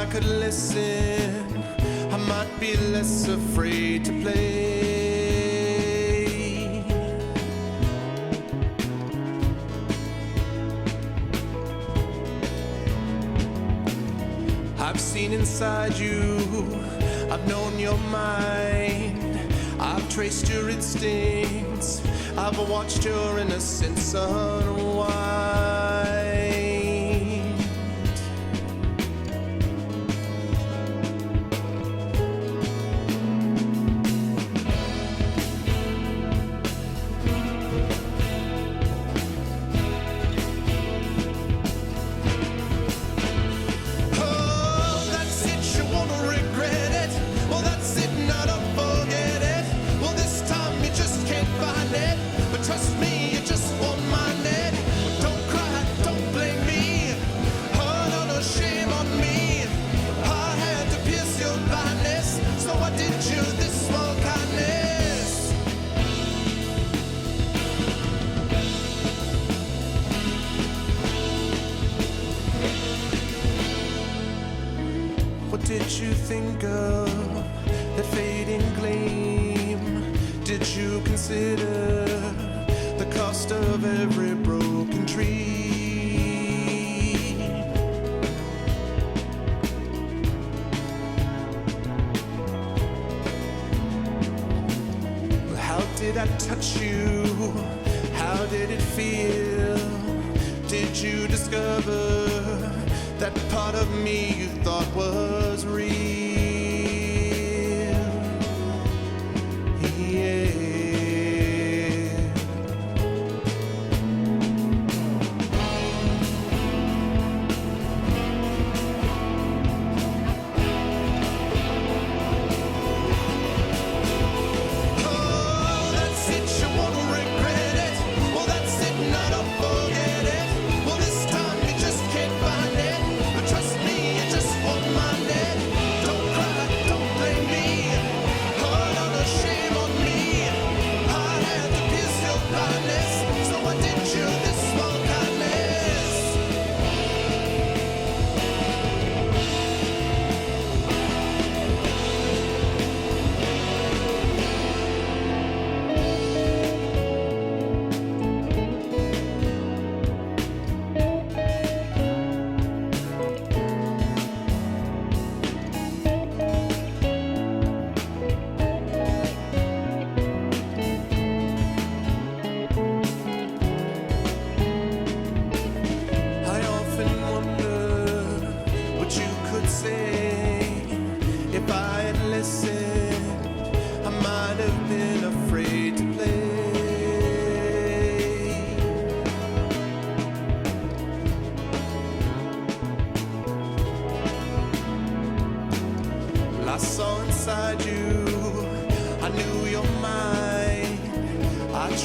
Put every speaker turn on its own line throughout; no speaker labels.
could listen, I might be less afraid to play. I've seen inside you, I've known your mind, I've traced your instincts, I've watched your innocence unwind.
Trust me, you just won't mind it. Don't cry, don't blame me. Oh, no, no shame on me. I had to pierce your blindness, so I did you this small kindness.
What did you think of that fading gleam? Did you consider the cost of every broken tree? Well, how did I touch you? How did it feel? Did you discover that part of me you thought was real? Yeah.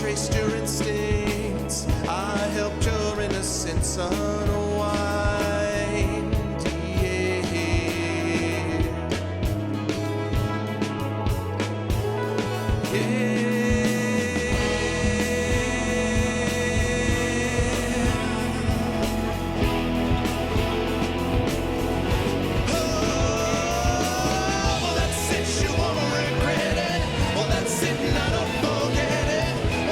Traced your instincts, I helped your innocence unwind. Yeah. Yeah. Oh, well, that's it, you won't regret it. Well, that's it, now don't forget it.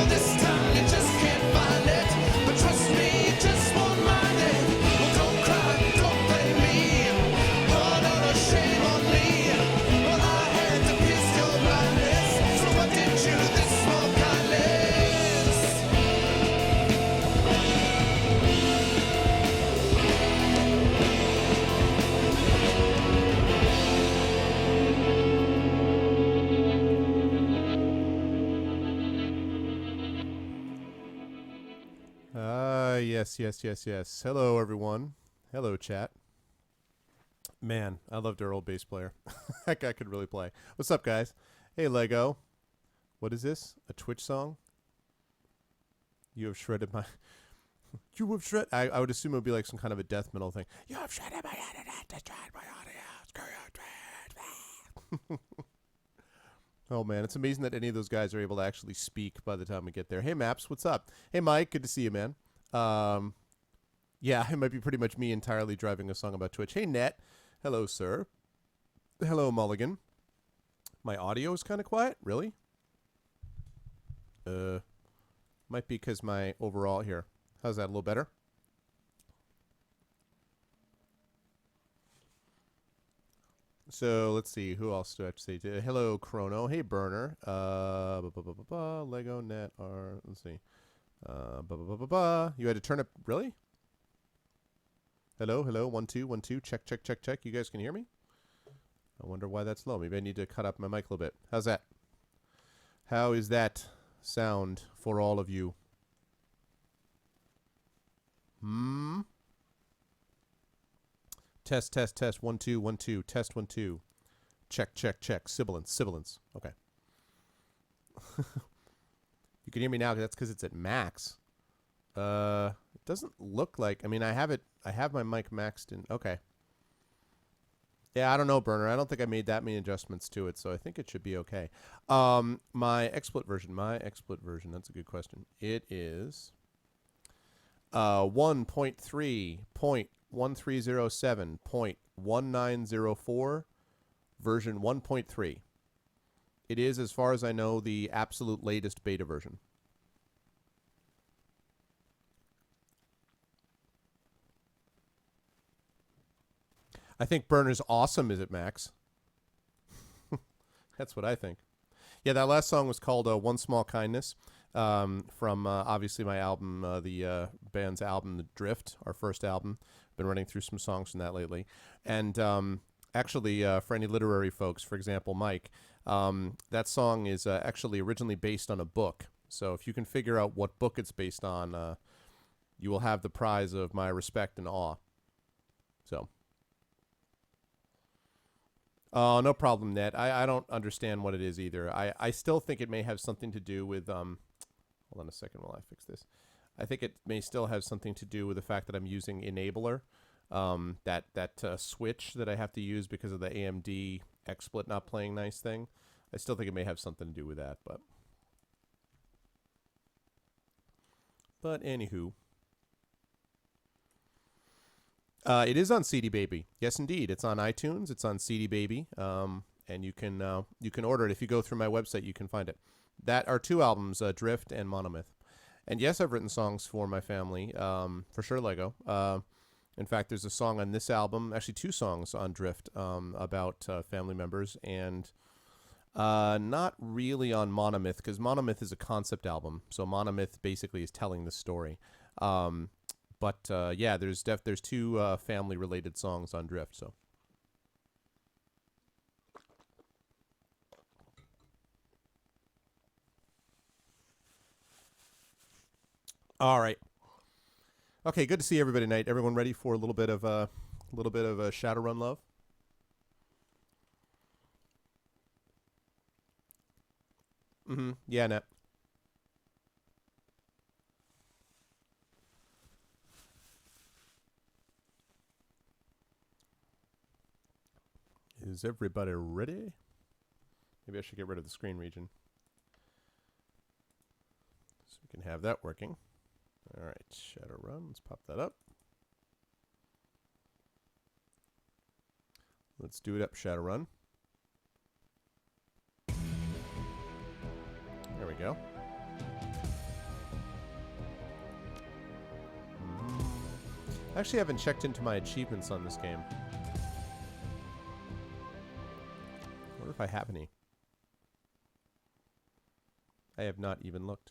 This time you just can't find it, but trust me, you just won't mind it. Well, don't cry, don't blame me. Oh, no, no shame on me. Well, I had to pierce your blindness, so I did you this small kindness.
Yes. Hello, everyone. Hello, chat. Man, I loved our old bass player. That guy could really play. What's up, guys? Hey, Lego. What is this? A Twitch song? You have shredded my... You have shredded... I would assume it would be like some kind of a death metal thing. You have shredded my internet, destroyed my audio. Oh, man. It's amazing that any of those guys are able to actually speak by the time we get there. Hey, Maps. What's up? Hey, Mike. Good to see you, man. Yeah, it might be pretty much me entirely driving a song about Twitch. Hey, Net. Hello, sir. Hello, Mulligan. My audio is kind of quiet? Really? Might be because my overall here. How's that? A little better? So let's see. Who else do I have to say? Hello, Chrono. Hey, Burner. Lego Net R. Let's see. You had to turn it. Really? Hello, hello. 1 2 1 2. Check check check check. You guys can hear me? I wonder why that's low. Maybe I need to cut up my mic a little bit. How's that? How is that sound for all of you? Test, test, test. 1 2 1 2. Test 1 2. Check, check, check. Sibilance, sibilance. Okay. You can hear me now. That's because it's at max. It doesn't look like. I mean, I have it. I have my mic maxed in. Okay. Yeah, I don't know, Burner. I don't think I made that many adjustments to it, so I think it should be okay. My XSplit version. That's a good question. It is 1.3.1307.1904 version 1.3. It is, as far as I know, the absolute latest beta version. I think Burner's awesome is at max. That's what I think. Yeah, that last song was called One Small Kindness from obviously my album, the band's album, The Drift, our first album. Been running through some songs from that lately. And actually, for any literary folks, for example, Mike, that song is actually originally based on a book. So if you can figure out what book it's based on, you will have the prize of my respect and awe. So... Oh, no problem, Ned. I don't understand what it is either. I still think it may have something to do with... hold on a second while I fix this. I think it may still have something to do with the fact that I'm using Enabler, that switch that I have to use because of the AMD XSplit not playing nice thing. I still think it may have something to do with that, but... anywho... it is on CD Baby. Yes, indeed. It's on iTunes. It's on CD Baby, and you can order it. If you go through my website, you can find it. That are two albums, Drift and Monomyth. And yes, I've written songs for my family, for sure, Lego. In fact, there's a song on this album, actually two songs on Drift, about family members, and not really on Monomyth, because Monomyth is a concept album. So Monomyth basically is telling the story. But yeah, there's two family-related songs on Drift. So, all right, okay. Good to see everybody tonight. Everyone ready for a little bit of Shadowrun love? Yeah, Net. Is everybody ready? Maybe I should get rid of the screen region so we can have that working. All right, Shadowrun. Let's pop that up. Let's do it up, Shadowrun. There we go. I actually haven't checked into my achievements on this game. I wonder if I have any. I have not even looked.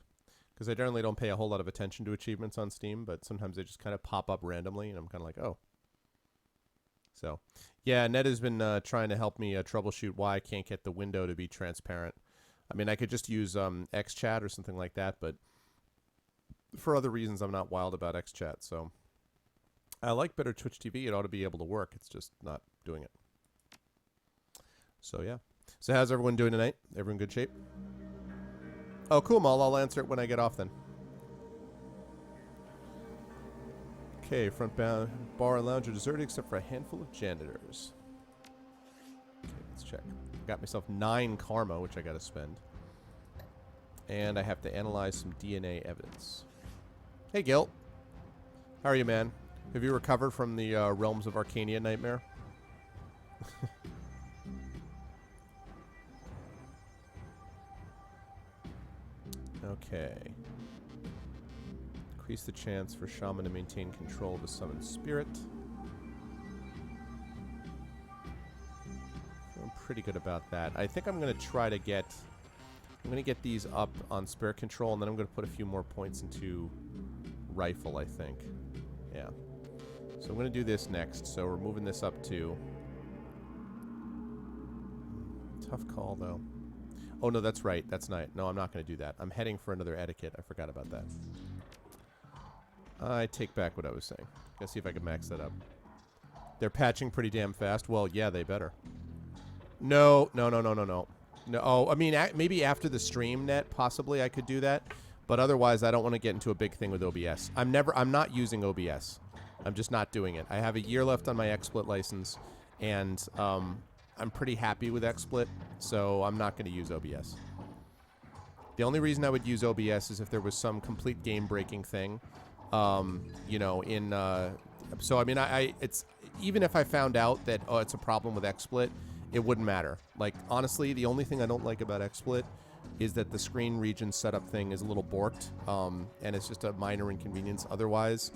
Because I generally don't pay a whole lot of attention to achievements on Steam, but sometimes they just kind of pop up randomly, and I'm kind of like, oh. So, yeah, Ned has been trying to help me troubleshoot why I can't get the window to be transparent. I mean, I could just use XChat or something like that, but for other reasons, I'm not wild about XChat, so... I like better Twitch TV. It ought to be able to work. It's just not doing it. So, yeah. So, how's everyone doing tonight? Everyone good shape? Oh, cool, Mal. I'll answer it when I get off then. Okay, front bar and lounge are deserted except for a handful of janitors. Okay, let's check. Got myself 9 karma, which I got to spend. And I have to analyze some DNA evidence. Hey, Gil. How are you, man? Have you recovered from the Realms of Arcania nightmare? Okay. Increase the chance for shaman to maintain control of the summoned spirit. I'm pretty good about that. I think I'm going to try to get... I'm going to get these up on spirit control, and then I'm going to put a few more points into rifle, I think. Yeah. So I'm going to do this next. So we're moving this up to... Tough call, though. Oh, no, that's right. That's not... No, I'm not going to do that. I'm heading for another etiquette. I forgot about that. I take back what I was saying. Let's see if I can max that up. They're patching pretty damn fast. Well, yeah, they better. No. No, oh, I mean, maybe after the stream net, possibly I could do that. But otherwise, I don't want to get into a big thing with OBS. I'm not using OBS. I'm just not doing it. I have a year left on my XSplit license, and I'm pretty happy with XSplit, so I'm not going to use OBS. The only reason I would use OBS is if there was some complete game-breaking thing. You know, in... so, I mean, it's... Even if I found out that, oh, it's a problem with XSplit, it wouldn't matter. Like, honestly, the only thing I don't like about XSplit is that the screen region setup thing is a little borked, and it's just a minor inconvenience. Otherwise,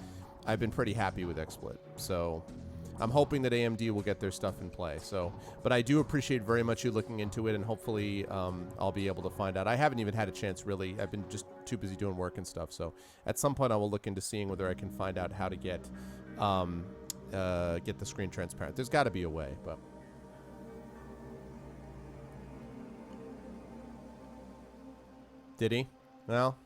I've been pretty happy with XSplit. So, I'm hoping that AMD will get their stuff in play. So, but I do appreciate very much you looking into it, and hopefully I'll be able to find out. I haven't even had a chance, really. I've been just too busy doing work and stuff. So, at some point, I will look into seeing whether I can find out how to get the screen transparent. There's got to be a way, but... Did he? Well,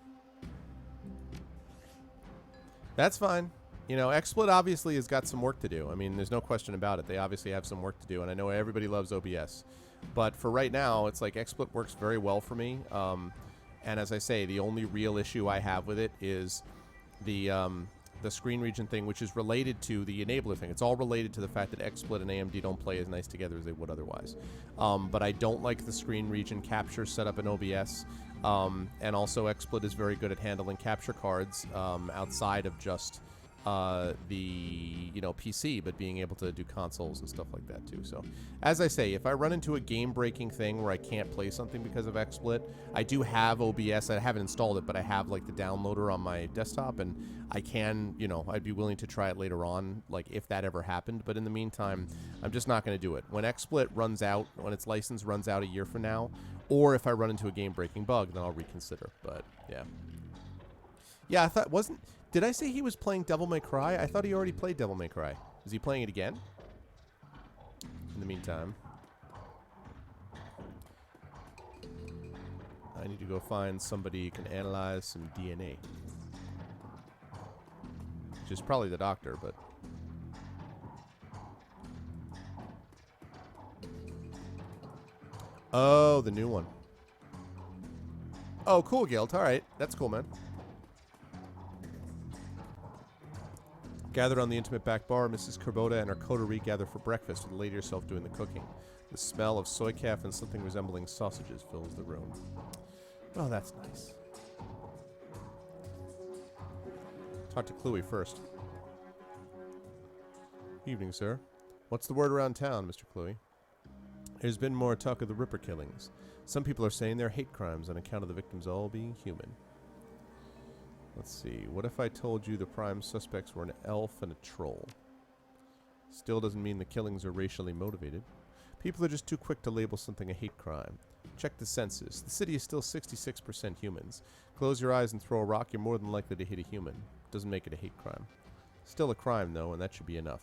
that's fine. You know, XSplit obviously has got some work to do. I mean, there's no question about it. They obviously have some work to do, and I know everybody loves OBS. But for right now, it's like XSplit works very well for me. And as I say, the only real issue I have with it is the screen region thing, which is related to the enabler thing. It's all related to the fact that XSplit and AMD don't play as nice together as they would otherwise. But I don't like the screen region capture set up in OBS. And also XSplit is very good at handling capture cards outside of just the PC, but being able to do consoles and stuff like that too. So as I say, if I run into a game-breaking thing where I can't play something because of XSplit, I do have OBS. I haven't installed it, but I have like the downloader on my desktop, and I can, I'd be willing to try it later on, like if that ever happened. But in the meantime, I'm just not going to do it. When XSplit runs out, when its license runs out a year from now, or if I run into a game-breaking bug, then I'll reconsider. But yeah. Yeah, I thought, did I say he was playing Devil May Cry? I thought he already played Devil May Cry. Is he playing it again? In the meantime, I need to go find somebody who can analyze some DNA. Which is probably the doctor, but... Oh, the new one. Oh, cool, Guild. All right. That's cool, man. Gathered on the intimate back bar, Mrs. Kubota and her coterie gather for breakfast with the lady herself doing the cooking. The smell of soy calf and something resembling sausages fills the room. Oh, that's nice. Talk to Chloe first. Evening, sir. What's the word around town, Mr. Chloe? There's been more talk of the Ripper killings. Some people are saying they're hate crimes on account of the victims all being human. Let's see. What if I told you the prime suspects were an elf and a troll? Still doesn't mean the killings are racially motivated. People are just too quick to label something a hate crime. Check the census. The city is still 66% humans. Close your eyes and throw a rock, you're more than likely to hit a human. Doesn't make it a hate crime. Still a crime, though, and that should be enough.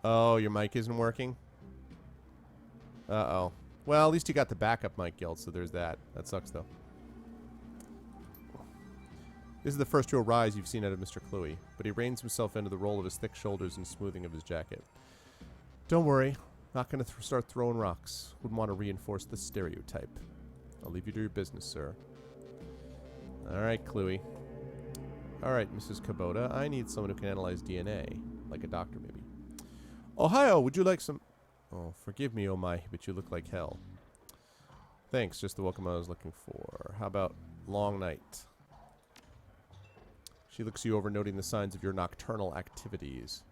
Oh, your mic isn't working? Uh-oh. Well, at least you got the backup mic, Guild, so there's that. That sucks, though. This is the first real rise you've seen out of Mr. Chloe, but he reins himself into the roll of his thick shoulders and smoothing of his jacket. Don't worry. Not going to start throwing rocks. Wouldn't want to reinforce the stereotype. I'll leave you to your business, sir. All right, Chloe. All right, Mrs. Kubota. I need someone who can analyze DNA. Like a doctor, maybe. Ohio, would you like some... Oh, forgive me, oh my, but you look like hell. Thanks, just the welcome I was looking for. How about long night? She looks you over, noting the signs of your nocturnal activities.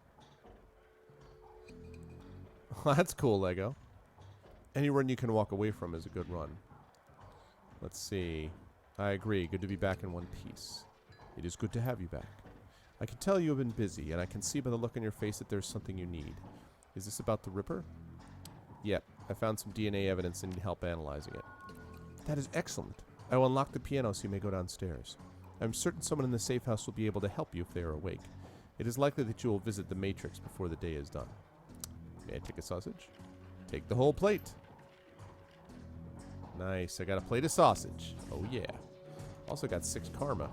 That's cool, Lego. Any run you can walk away from is a good run. Let's see. I agree. Good to be back in one piece. It is good to have you back. I can tell you have been busy, and I can see by the look on your face that there's something you need. Is this about the Ripper? Yep. I found some DNA evidence and need help analyzing it. That is excellent. I will unlock the piano so you may go downstairs. I'm certain someone in the safe house will be able to help you if they are awake. It is likely that you will visit the Matrix before the day is done. May I take a sausage? Take the whole plate. Nice. I got a plate of sausage. Oh, yeah. Also got 6 karma.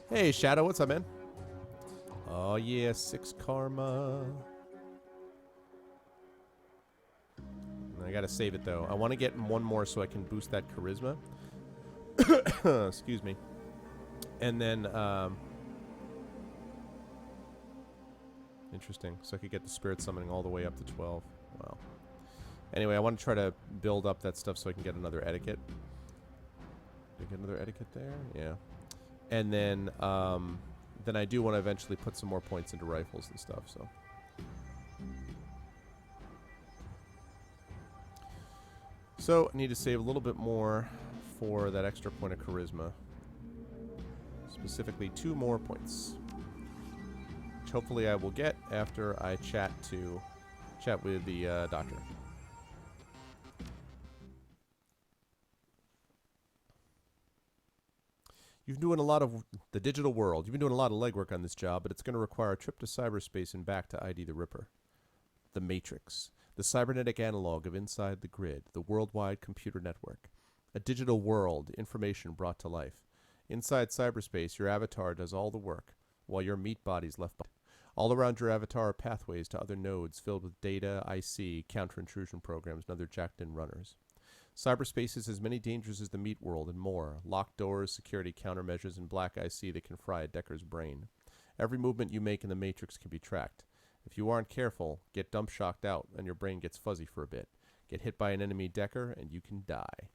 Hey, Shadow. What's up, man? Oh, yeah. 6 karma. I gotta save it, though. I want to get one more so I can boost that charisma. Excuse me. And then, interesting. So I could get the spirit summoning all the way up to 12. Wow. Anyway, I want to try to build up that stuff so I can get another etiquette. Did I get another etiquette there? Yeah. And then I do want to eventually put some more points into rifles and stuff, so. So, I need to save a little bit more for that extra point of charisma. Specifically, 2 more points. Which hopefully I will get after I chat with the doctor. You've been doing a lot of the digital world. You've been doing a lot of legwork on this job, but it's going to require a trip to cyberspace and back to ID the Ripper. The Matrix. The cybernetic analog of Inside the Grid, the worldwide computer network. A digital world, information brought to life. Inside cyberspace, your avatar does all the work, while your meat body's left behind. All around your avatar are pathways to other nodes filled with data, IC, counter-intrusion programs, and other jacked-in runners. Cyberspace is as many dangers as the meat world and more. Locked doors, security countermeasures, and black IC that can fry a Decker's brain. Every movement you make in the Matrix can be tracked. If you aren't careful, get dump shocked out and your brain gets fuzzy for a bit. Get hit by an enemy decker and you can die.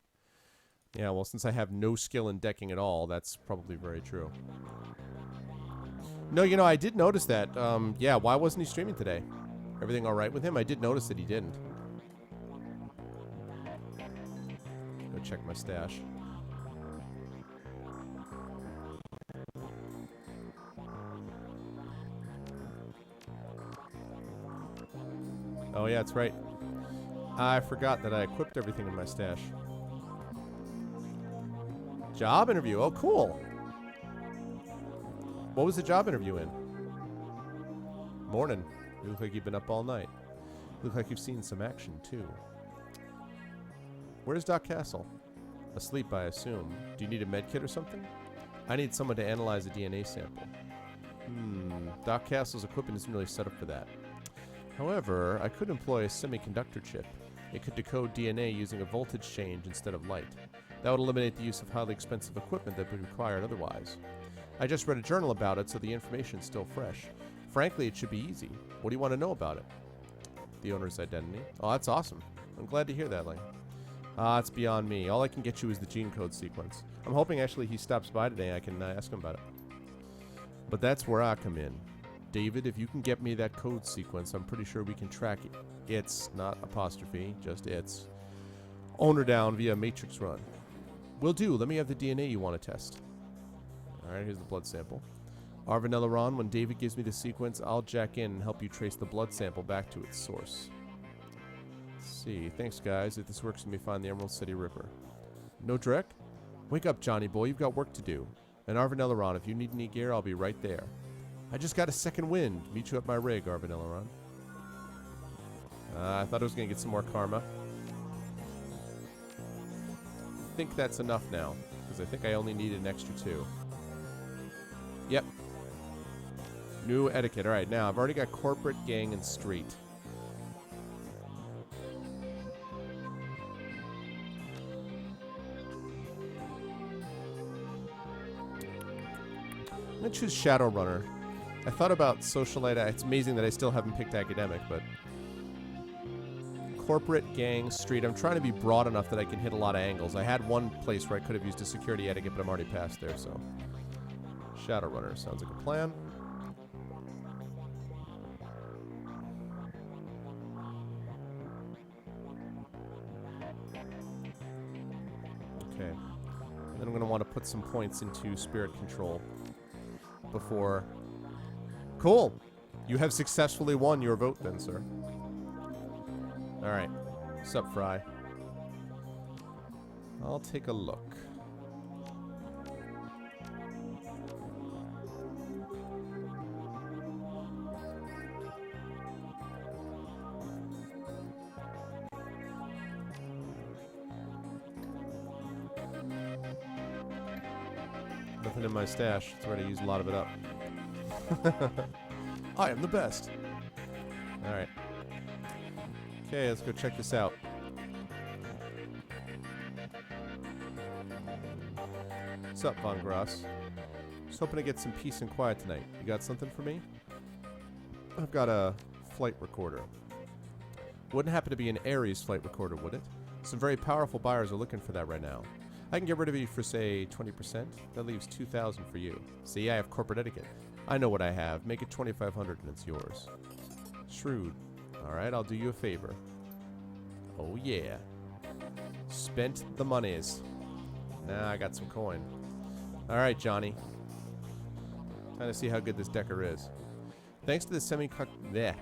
Yeah, well, since I have no skill in decking at all, that's probably very true. No, you know, I did notice that. Yeah, why wasn't he streaming today? Everything all right with him? I did notice that he didn't. Go check my stash. Oh, yeah, that's right. I forgot that I equipped everything in my stash. Job interview. Oh, cool. What was the job interview in? Morning. You look like you've been up all night. You look like you've seen some action, too. Where's Doc Castle? Asleep, I assume. Do you need a med kit or something? I need someone to analyze a DNA sample. Doc Castle's equipment isn't really set up for that. However, I could employ a semiconductor chip. It could decode DNA using a voltage change instead of light. That would eliminate the use of highly expensive equipment that would be required otherwise. I just read a journal about it, so the information's still fresh. Frankly, it should be easy. What do you want to know about it? The owner's identity. Oh, that's awesome. I'm glad to hear that, Lang. It's beyond me. All I can get you is the gene code sequence. I'm hoping actually he stops by today. I can ask him about it. But that's where I come in. David, if you can get me that code sequence, I'm pretty sure we can track it. It's not apostrophe, just it's. Owner down via matrix run. Will do. Let me have the DNA you want to test. Alright, here's the blood sample. Arvan Eleron, when David gives me the sequence, I'll jack in and help you trace the blood sample back to its source. Let's see. Thanks, guys. If this works, let me find the Emerald City Ripper. No Drek? Wake up, Johnny boy. You've got work to do. And Arvan Eleron, if you need any gear, I'll be right there. I just got a second wind. Meet you at my rig, Arvan Eleron. I thought I was going to get some more karma. I think that's enough now, because I think I only need an extra 2. Yep. New etiquette. Alright, now I've already got corporate, gang, and street. I'm going to choose Shadowrunner. I thought about socialite. It's amazing that I still haven't picked academic, but corporate, gang, street. I'm trying to be broad enough that I can hit a lot of angles. I had one place where I could have used a security etiquette, but I'm already past there, so Shadowrunner sounds like a plan. get some points into spirit control before. Cool. You have successfully won your vote then, sir. All right. Sup, Fry? I'll take a look. Nothing in my stash. That's where I used a lot of it up. I am the best. Alright. Okay, let's go check this out. What's up, Von Gross? Just hoping to get some peace and quiet tonight. You got something for me? I've got a flight recorder. Wouldn't happen to be an Ares flight recorder, would it? Some very powerful buyers are looking for that right now. I can get rid of you for, say, 20%. That leaves $2,000 for you. See, I have corporate etiquette. I know what I have. Make it $2,500 and it's yours. Shrewd. Alright, I'll do you a favor. Oh, yeah. Spent the monies. Nah, I got some coin. Alright, Johnny. Time to see how good this Decker is. Thanks to the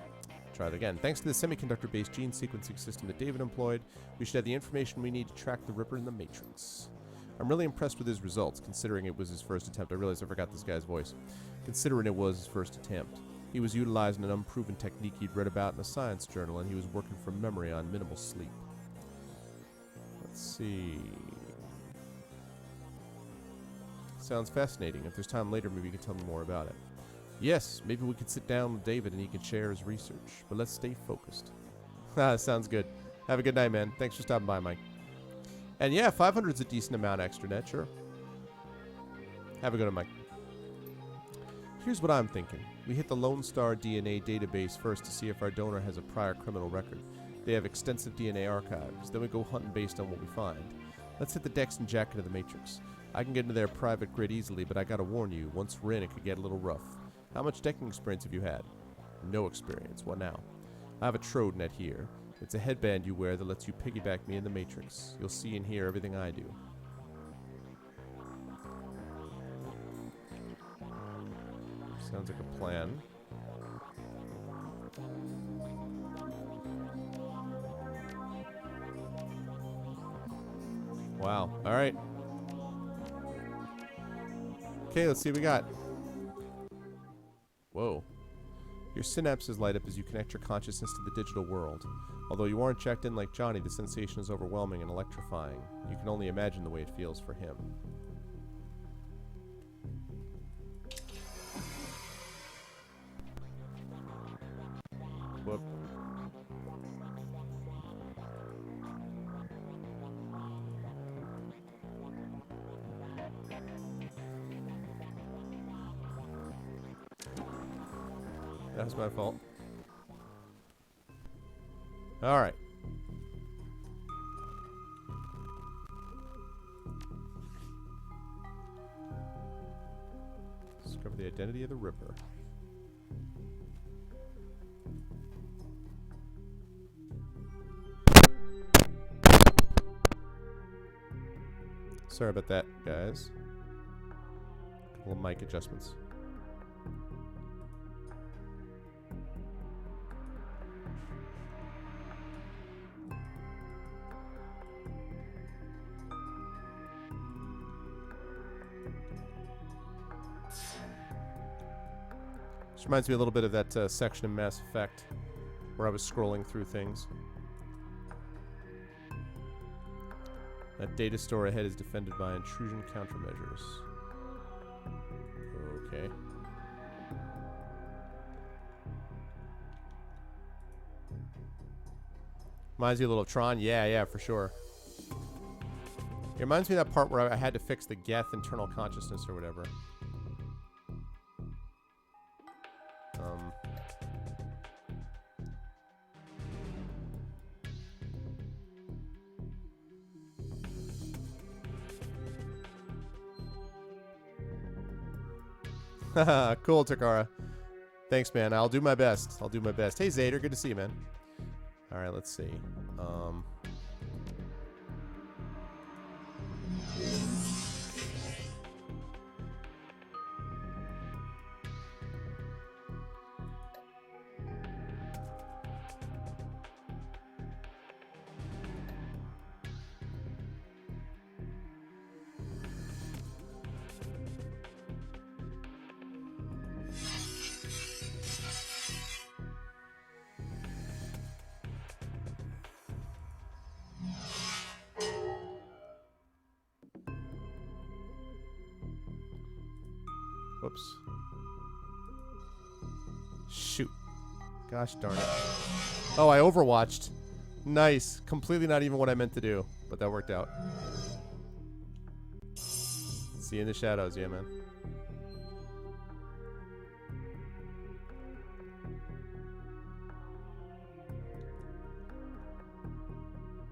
Try it again. Thanks to the semiconductor-based gene sequencing system that David employed, we should have the information we need to track the Ripper in the Matrix. I'm really impressed with his results, considering it was his first attempt. I realized I forgot this guy's voice. Considering it was his first attempt. He was utilizing an unproven technique he'd read about in a science journal, and he was working from memory on minimal sleep. Let's see. Sounds fascinating. If there's time later, maybe you can tell me more about it. Yes, maybe we could sit down with David and he can share his research. But let's stay focused. Sounds good. Have a good night, man. Thanks for stopping by, Mike. And yeah, 500 is a decent amount extra net, sure. Have a good one, Mike. Here's what I'm thinking. We hit the Lone Star DNA database first to see if our donor has a prior criminal record. They have extensive DNA archives. Then we go hunting based on what we find. Let's hit the Dex and Jack into the Matrix. I can get into their private grid easily, but I gotta warn you, once we're in, it could get a little rough. How much decking experience have you had? No experience. What now? I have a Trode net here. It's a headband you wear that lets you piggyback me in the Matrix. You'll see and hear everything I do. Sounds like a plan. Wow. Alright. Okay, let's see what we got. Whoa. Your synapses light up as you connect your consciousness to the digital world. Although you aren't checked in like Johnny, the sensation is overwhelming and electrifying. You can only imagine the way it feels for him. Whoop. That was my fault. Alright. Discover the identity of the Ripper. Sorry about that, guys. Little mic adjustments. This reminds me a little bit of that section in Mass Effect where I was scrolling through things. That data store ahead is defended by intrusion countermeasures. Okay. Reminds you a little of Tron? Yeah, for sure. It reminds me of that part where I had to fix the Geth internal consciousness or whatever. Cool, Takara. Thanks, man. I'll do my best. Hey, Zader. Good to see you, man. All right, let's see. Whoops. Shoot. Gosh darn it. Oh, I overwatched. Nice. Completely not even what I meant to do, but that worked out. See you in the shadows, yeah, man.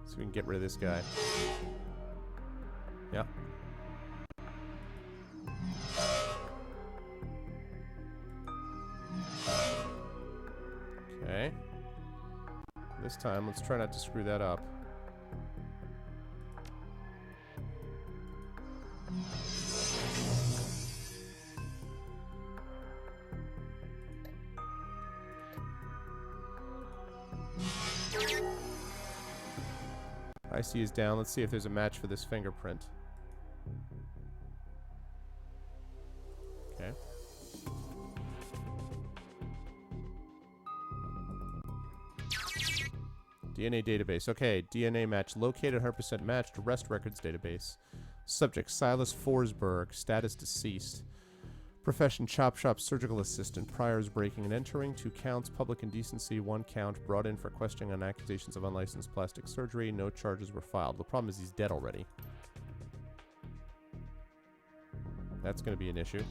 So we can get rid of this guy. Yep. Okay. This time, let's try not to screw that up. IC is down. Let's see if there's a match for this fingerprint. Okay. DNA database. Okay, DNA match located, 100% matched. Arrest records database. Subject Silas Forsberg. Status deceased. Profession chop shop surgical assistant. Priors breaking and entering. 2 counts. Public indecency. 1 count. Brought in for questioning on accusations of unlicensed plastic surgery. No charges were filed. The problem is he's dead already. That's going to be an issue.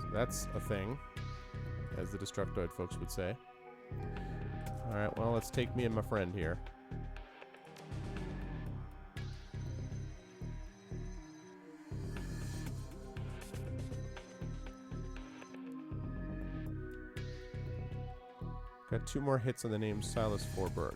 So that's a thing, as the Destructoid folks would say. Alright, well, let's take me and my friend here. Got 2 more hits on the name Silas Forsberg.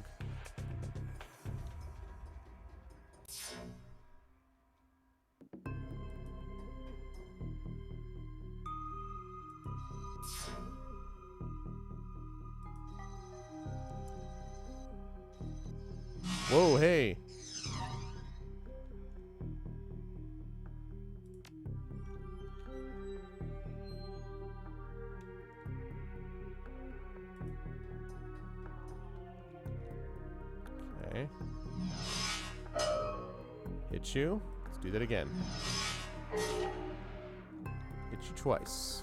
Whoa, hey! Okay. Hit you. Let's do that again. Hit you twice.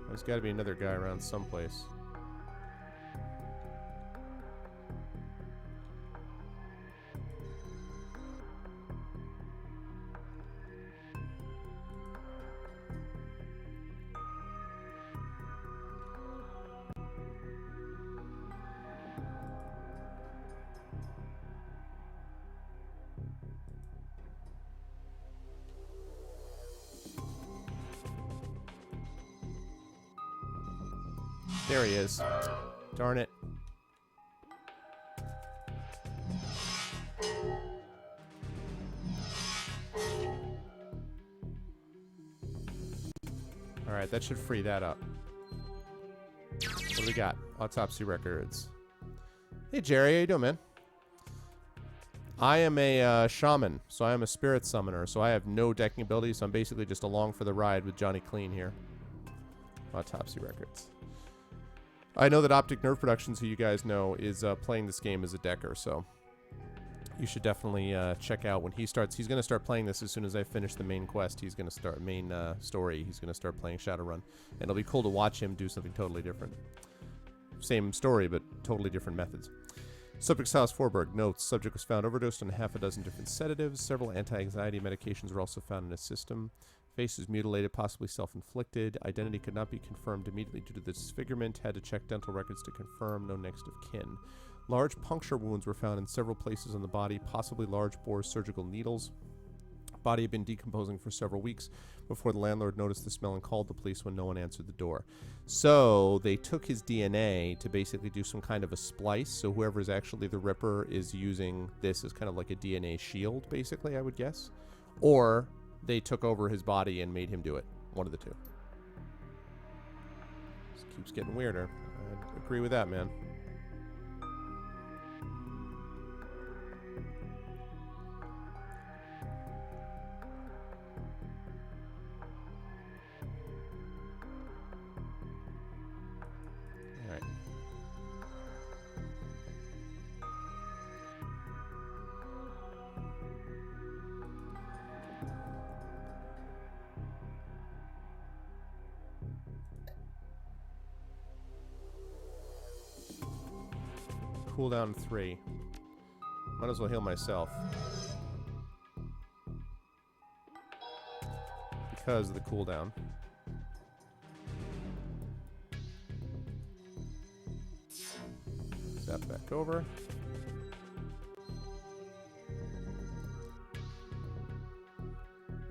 There's got to be another guy around someplace. There he is. Darn it. Alright, that should free that up. What do we got? Autopsy records. Hey Jerry, how you doing, man? I am a shaman, so I am a spirit summoner, so I have no decking ability, so I'm basically just along for the ride with Johnny Clean here. Autopsy records. I know that Optic Nerve Productions, who you guys know, is playing this game as a decker, so you should definitely check out when he starts. He's going to start playing this as soon as I finish the main quest. He's going to start main story. He's going to start playing Shadowrun, and it'll be cool to watch him do something totally different. Same story, but totally different methods. Subject Silas Forsberg notes, subject was found overdosed on half a dozen different sedatives. Several anti-anxiety medications were also found in his system. Face is mutilated, possibly self-inflicted. Identity could not be confirmed immediately due to the disfigurement. Had to check dental records to confirm. No next of kin. Large puncture wounds were found in several places on the body, possibly large bore surgical needles. Body had been decomposing for several weeks before the landlord noticed the smell and called the police when no one answered the door. So they took his DNA to basically do some kind of a splice. So whoever is actually the Ripper is using this as kind of like a DNA shield, basically, I would guess. Or they took over his body and made him do it. One of the two. This keeps getting weirder. I agree with that, man. Alright. cooldown 3. Might as well heal myself. Because of the cooldown. Zap back over.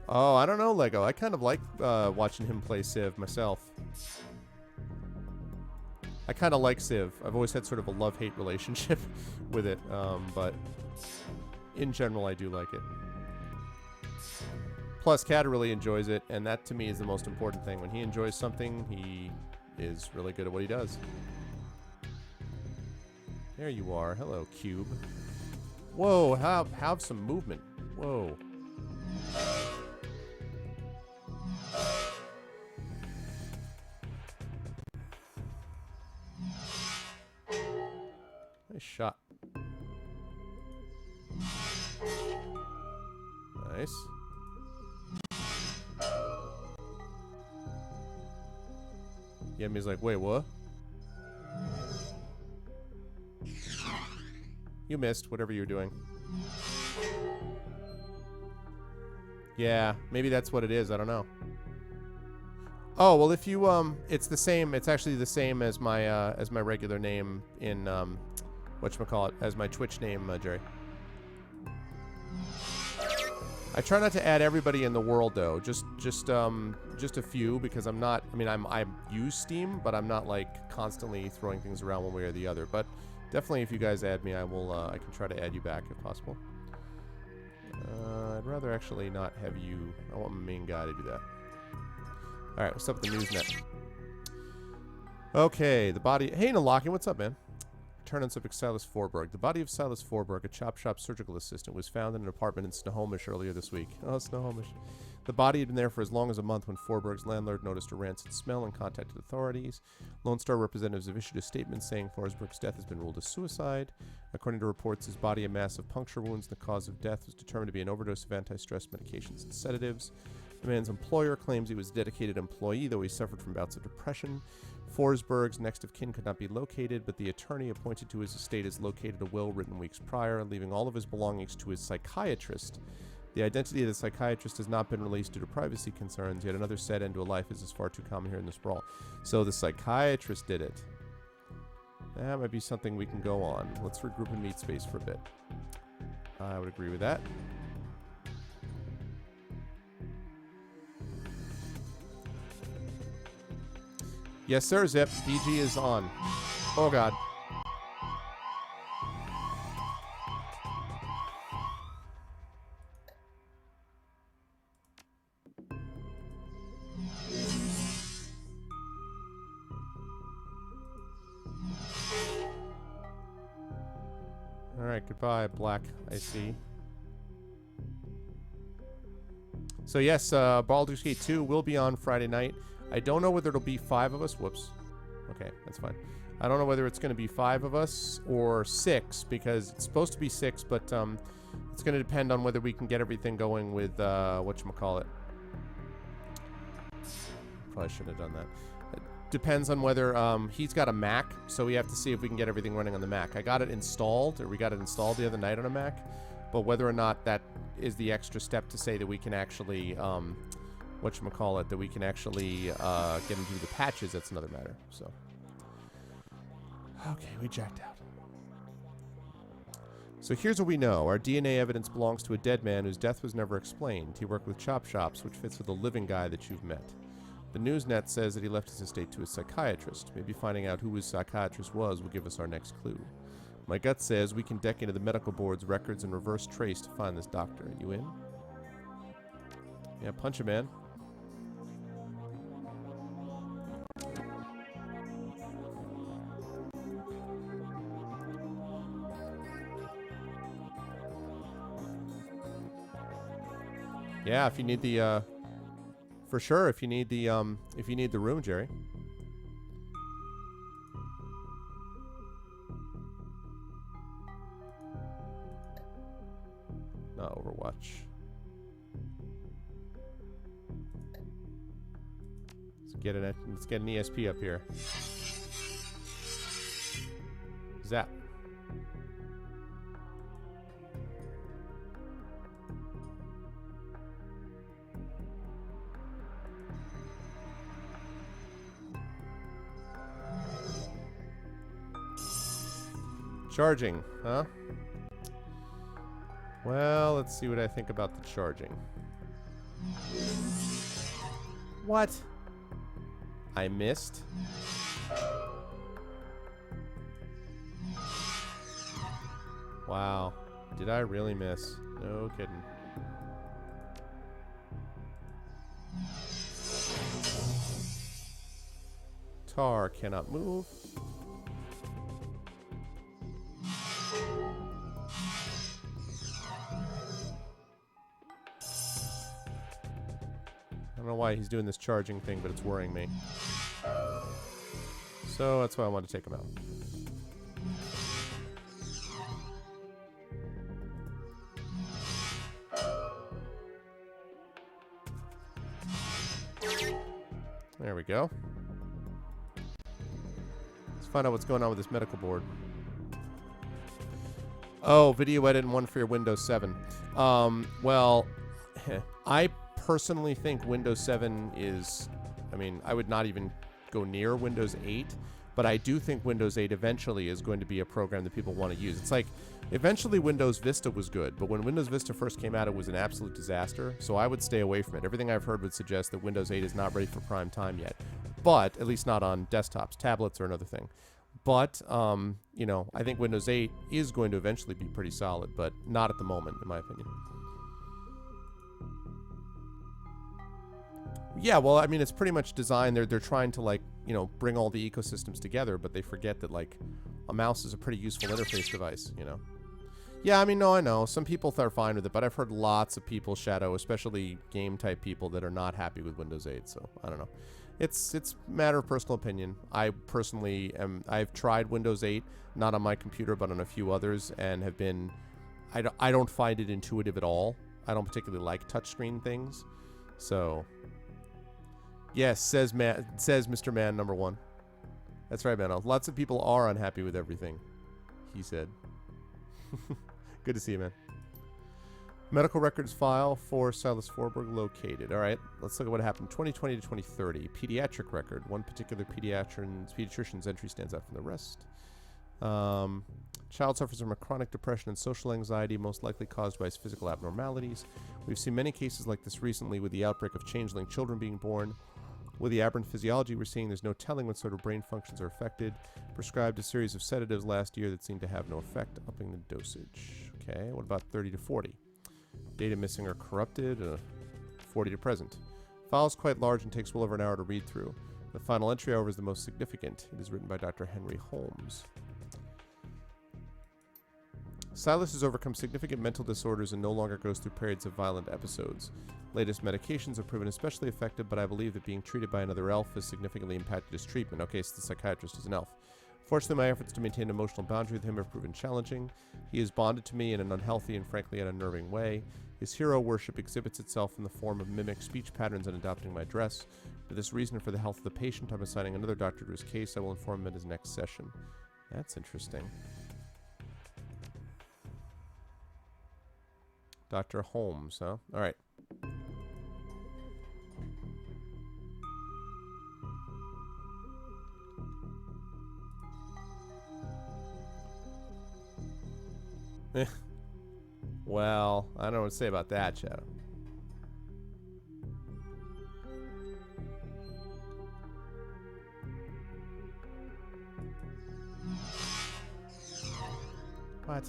Oh, I don't know, Lego. I kind of like watching him play Civ myself. I kind of like Civ. I've always had sort of a love-hate relationship with it, but in general, I do like it. Plus, Kat really enjoys it, and that to me is the most important thing. When he enjoys something, he is really good at what he does. There you are. Hello, Cube. Whoa, have some movement. Whoa. Nice shot. Nice. The enemy's like, wait, what? You missed, whatever you were doing. Yeah, maybe that's what it is, I don't know. Oh, well if you, it's the same, it's actually the same as my regular name in, whatchamacallit, as my Twitch name, Jerry. I try not to add everybody in the world though, just a few, because I'm not, I mean, I use Steam, but I'm not like constantly throwing things around one way or the other, but definitely if you guys add me, I can try to add you back if possible. I'd rather actually not have you, I want my main guy to do that. Alright, what's up with the Newsnet? Okay, the body, hey Nalaki, what's up man? Return on subject Silas Forberg. The body of Silas Forberg, a chop shop surgical assistant, was found in an apartment in Snohomish earlier this week. Oh, Snohomish. The body had been there for as long as a month when Forberg's landlord noticed a rancid smell and contacted authorities. Lone Star representatives have issued a statement saying Forsberg's death has been ruled a suicide. According to reports, his body had massive puncture wounds. The cause of death was determined to be an overdose of anti-stress medications and sedatives. The man's employer claims he was a dedicated employee, though he suffered from bouts of depression. Forsberg's next of kin could not be located, but the attorney appointed to his estate has located a will written weeks prior, leaving all of his belongings to his psychiatrist. The identity of the psychiatrist has not been released due to privacy concerns, yet another sad end to a life is far too common here in this brawl. So the psychiatrist did it. That might be something we can go on. Let's regroup and meet space for a bit. I would agree with that. Yes, sir, Zip. DG is on. Oh, God. All right, goodbye, Black. I see. So, yes, Baldur's Gate 2 will be on Friday night. I don't know whether it'll be 5 of us. Whoops. Okay, that's fine. I don't know whether it's going to be 5 of us or 6, because it's supposed to be 6, but it's going to depend on whether we can get everything going with, whatchamacallit. Probably shouldn't have done that. It depends on whether, he's got a Mac, so we have to see if we can get everything running on the Mac. I got it installed, or we got it installed the other night on a Mac, but whether or not that is the extra step to say that we can actually, whatchamacallit, that we can actually get into the patches, that's another matter. So, okay, we jacked out. So here's what we know. Our DNA evidence belongs to a dead man whose death was never explained. He worked with chop shops, which fits with the living guy that you've met. The Newsnet says that he left his estate to his psychiatrist. Maybe finding out who his psychiatrist was will give us our next clue. My gut says we can deck into the medical board's records and reverse trace to find this doctor. Are you in? Yeah, punch him, man. Yeah, if you need the, for sure, if you need the room, Jerry. Not Overwatch. Let's get an ESP up here. Zap. Charging, huh? Well, let's see what I think about the charging. What? I missed? Wow. Did I really miss? No kidding. Tar cannot move. I don't know why he's doing this charging thing, but it's worrying me. So that's why I want to take him out. There we go. Let's find out what's going on with this medical board. Oh, video edit and one for your Windows 7. Well, I personally think Windows 7 is... I mean, I would not even go near Windows 8, but I do think Windows 8 eventually is going to be a program that people want to use. It's like, eventually Windows Vista was good, but when Windows Vista first came out, it was an absolute disaster, so I would stay away from it. Everything I've heard would suggest that Windows 8 is not ready for prime time yet, but at least not on desktops. Tablets are another thing. But, you know, I think Windows 8 is going to eventually be pretty solid, but not at the moment, in my opinion. Yeah, well, I mean, it's pretty much designed. They're trying to, like, you know, bring all the ecosystems together, but they forget that, like, a mouse is a pretty useful interface device, you know. Yeah, I mean, no, I know. Some people are fine with it, but I've heard lots of people, Shadow, especially game-type people, that are not happy with Windows 8, so I don't know. It's a matter of personal opinion. I personally I've tried Windows 8, not on my computer, but on a few others, and have been... I don't find it intuitive at all. I don't particularly like touchscreen things, so... Yes, says Mr. Man number 1. That's right, man. Lots of people are unhappy with everything, he said. Good to see you, man. Medical records file for Silas Forberg located. All right, let's look at what happened 2020 to 2030. Pediatric record. One particular pediatrician's entry stands out from the rest. Child suffers from a chronic depression and social anxiety, most likely caused by his physical abnormalities. We've seen many cases like this recently with the outbreak of changeling children being born. With the aberrant physiology we're seeing, there's no telling what sort of brain functions are affected. Prescribed a series of sedatives last year that seemed to have no effect, upping the dosage. Okay, what about 30 to 40? Data missing or corrupted, 40 to present. File is quite large and takes well over an hour to read through. The final entry, however, is the most significant. It is written by Dr. Henry Holmes. Silas has overcome significant mental disorders and no longer goes through periods of violent episodes. Latest medications have proven especially effective, but I believe that being treated by another elf has significantly impacted his treatment. Okay, so the psychiatrist is an elf. Fortunately, my efforts to maintain an emotional boundary with him have proven challenging. He is bonded to me in an unhealthy and frankly an unnerving way. His hero worship exhibits itself in the form of mimic speech patterns and adopting my dress. For this reason, for the health of the patient, I'm assigning another doctor to his case. I will inform him at his next session. That's interesting. Dr. Holmes, huh? All right. Well, I don't know what to say about that, Shadow. What?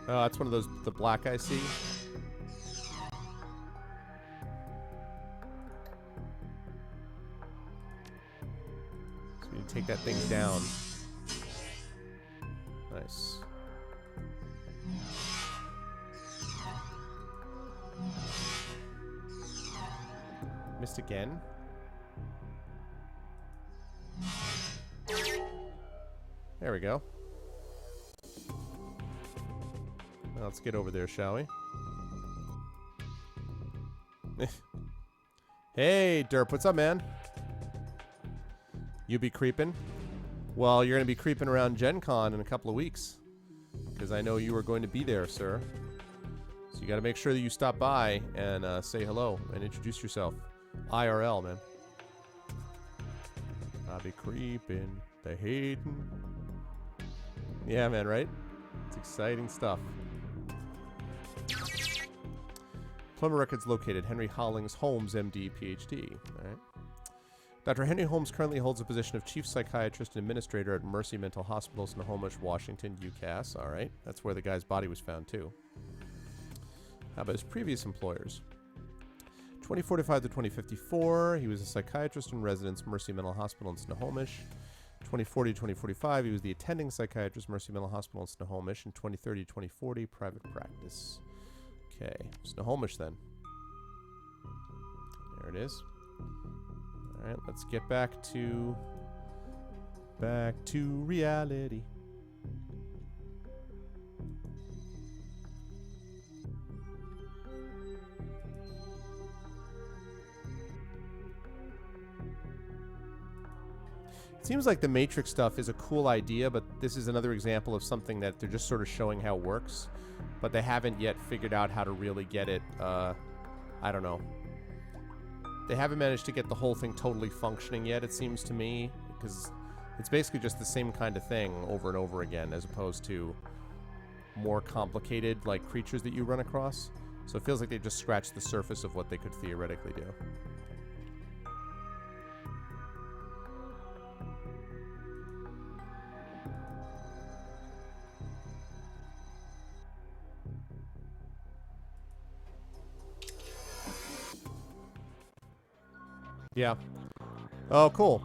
Oh, that's one of those, the black I see. So you take that thing down. Nice. Missed again. There we go. Now let's get over there, shall we? Hey, Derp, what's up, man? You be creeping? Well, you're going to be creeping around Gen Con in a couple of weeks. Because I know you are going to be there, sir. So you got to make sure that you stop by and say hello and introduce yourself. IRL, man. I be creeping, they hating. Yeah, man, right? It's exciting stuff. Employment records located. Henry Hollings Holmes, MD, PhD. All right. Dr. Henry Holmes currently holds the position of Chief Psychiatrist and Administrator at Mercy Mental Hospital, Snohomish, Washington, UCAS. All right. That's where the guy's body was found, too. How about his previous employers? 2045 to 2054, he was a psychiatrist in residence, Mercy Mental Hospital in Snohomish. 2040 to 2045, he was the attending psychiatrist, Mercy Mental Hospital in Snohomish. And 2030 to 2040, private practice. Okay, Snohomish then. There it is. All right, let's get back to reality. It seems like the Matrix stuff is a cool idea, but this is another example of something that they're just sort of showing how it works, but they haven't yet figured out how to really get it, I don't know. They haven't managed to get the whole thing totally functioning yet, it seems to me, because it's basically just the same kind of thing over and over again, as opposed to more complicated, like, creatures that you run across. So it feels like they just scratched the surface of what they could theoretically do. Yeah. Oh, cool.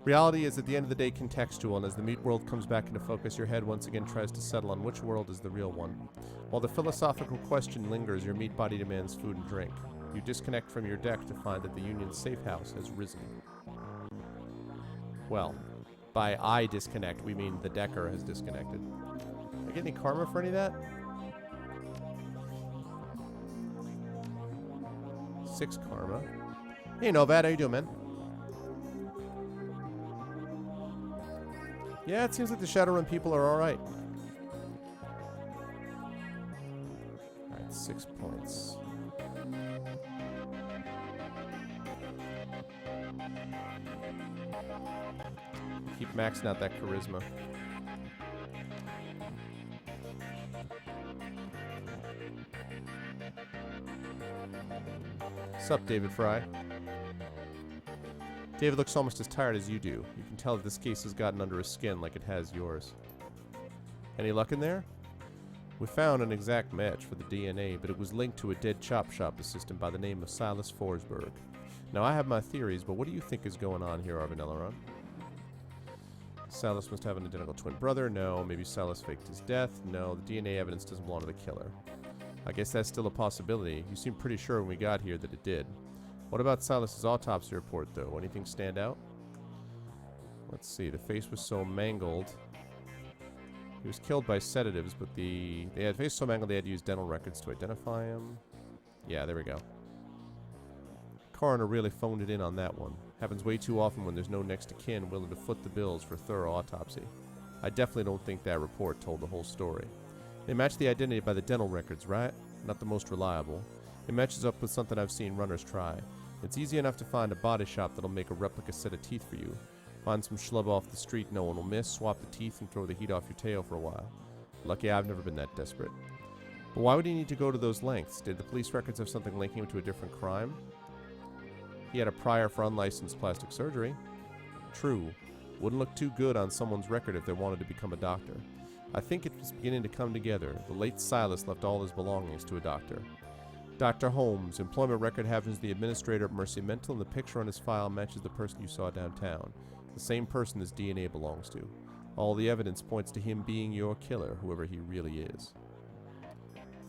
Reality is at the end of the day contextual, and as the meat world comes back into focus, your head once again tries to settle on which world is the real one. While the philosophical question lingers, your meat body demands food and drink. You disconnect from your deck to find that the Union's safe house has risen. Well, by I disconnect, we mean the decker has disconnected. Did I get any karma for any of that? 6 karma. Hey, Novad, how you doing, man? Yeah, it seems like the Shadowrun people are alright. Alright, 6 points. Keep maxing out that charisma. What's up, David Fry? David looks almost as tired as you do. You can tell that this case has gotten under his skin like it has yours. Any luck in there? We found an exact match for the DNA, but it was linked to a dead chop shop assistant by the name of Silas Forsberg. Now, I have my theories, but what do you think is going on here, Arvan Eleron? Silas must have an identical twin brother. No. Maybe Silas faked his death. No. The DNA evidence doesn't belong to the killer. I guess that's still a possibility. You seemed pretty sure when we got here that it did. What about Silas's autopsy report, though? Anything stand out? Let's see. The face was so mangled. He was killed by sedatives, but they had face so mangled they had to use dental records to identify him. Yeah, there we go. Coroner really phoned it in on that one. Happens way too often when there's no next of kin willing to foot the bills for thorough autopsy. I definitely don't think that report told the whole story. They matched the identity by the dental records, right? Not the most reliable. It matches up with something I've seen runners try. It's easy enough to find a body shop that'll make a replica set of teeth for you. Find some schlub off the street no one will miss, swap the teeth, and throw the heat off your tail for a while. Lucky I've never been that desperate. But why would he need to go to those lengths? Did the police records have something linking him to a different crime? He had a prior for unlicensed plastic surgery. True. Wouldn't look too good on someone's record if they wanted to become a doctor. I think it's beginning to come together. The late Silas left all his belongings to a doctor. Dr. Holmes, employment record happens the administrator of Mercy Mental, and the picture on his file matches the person you saw downtown. The same person this DNA belongs to. All the evidence points to him being your killer, whoever he really is.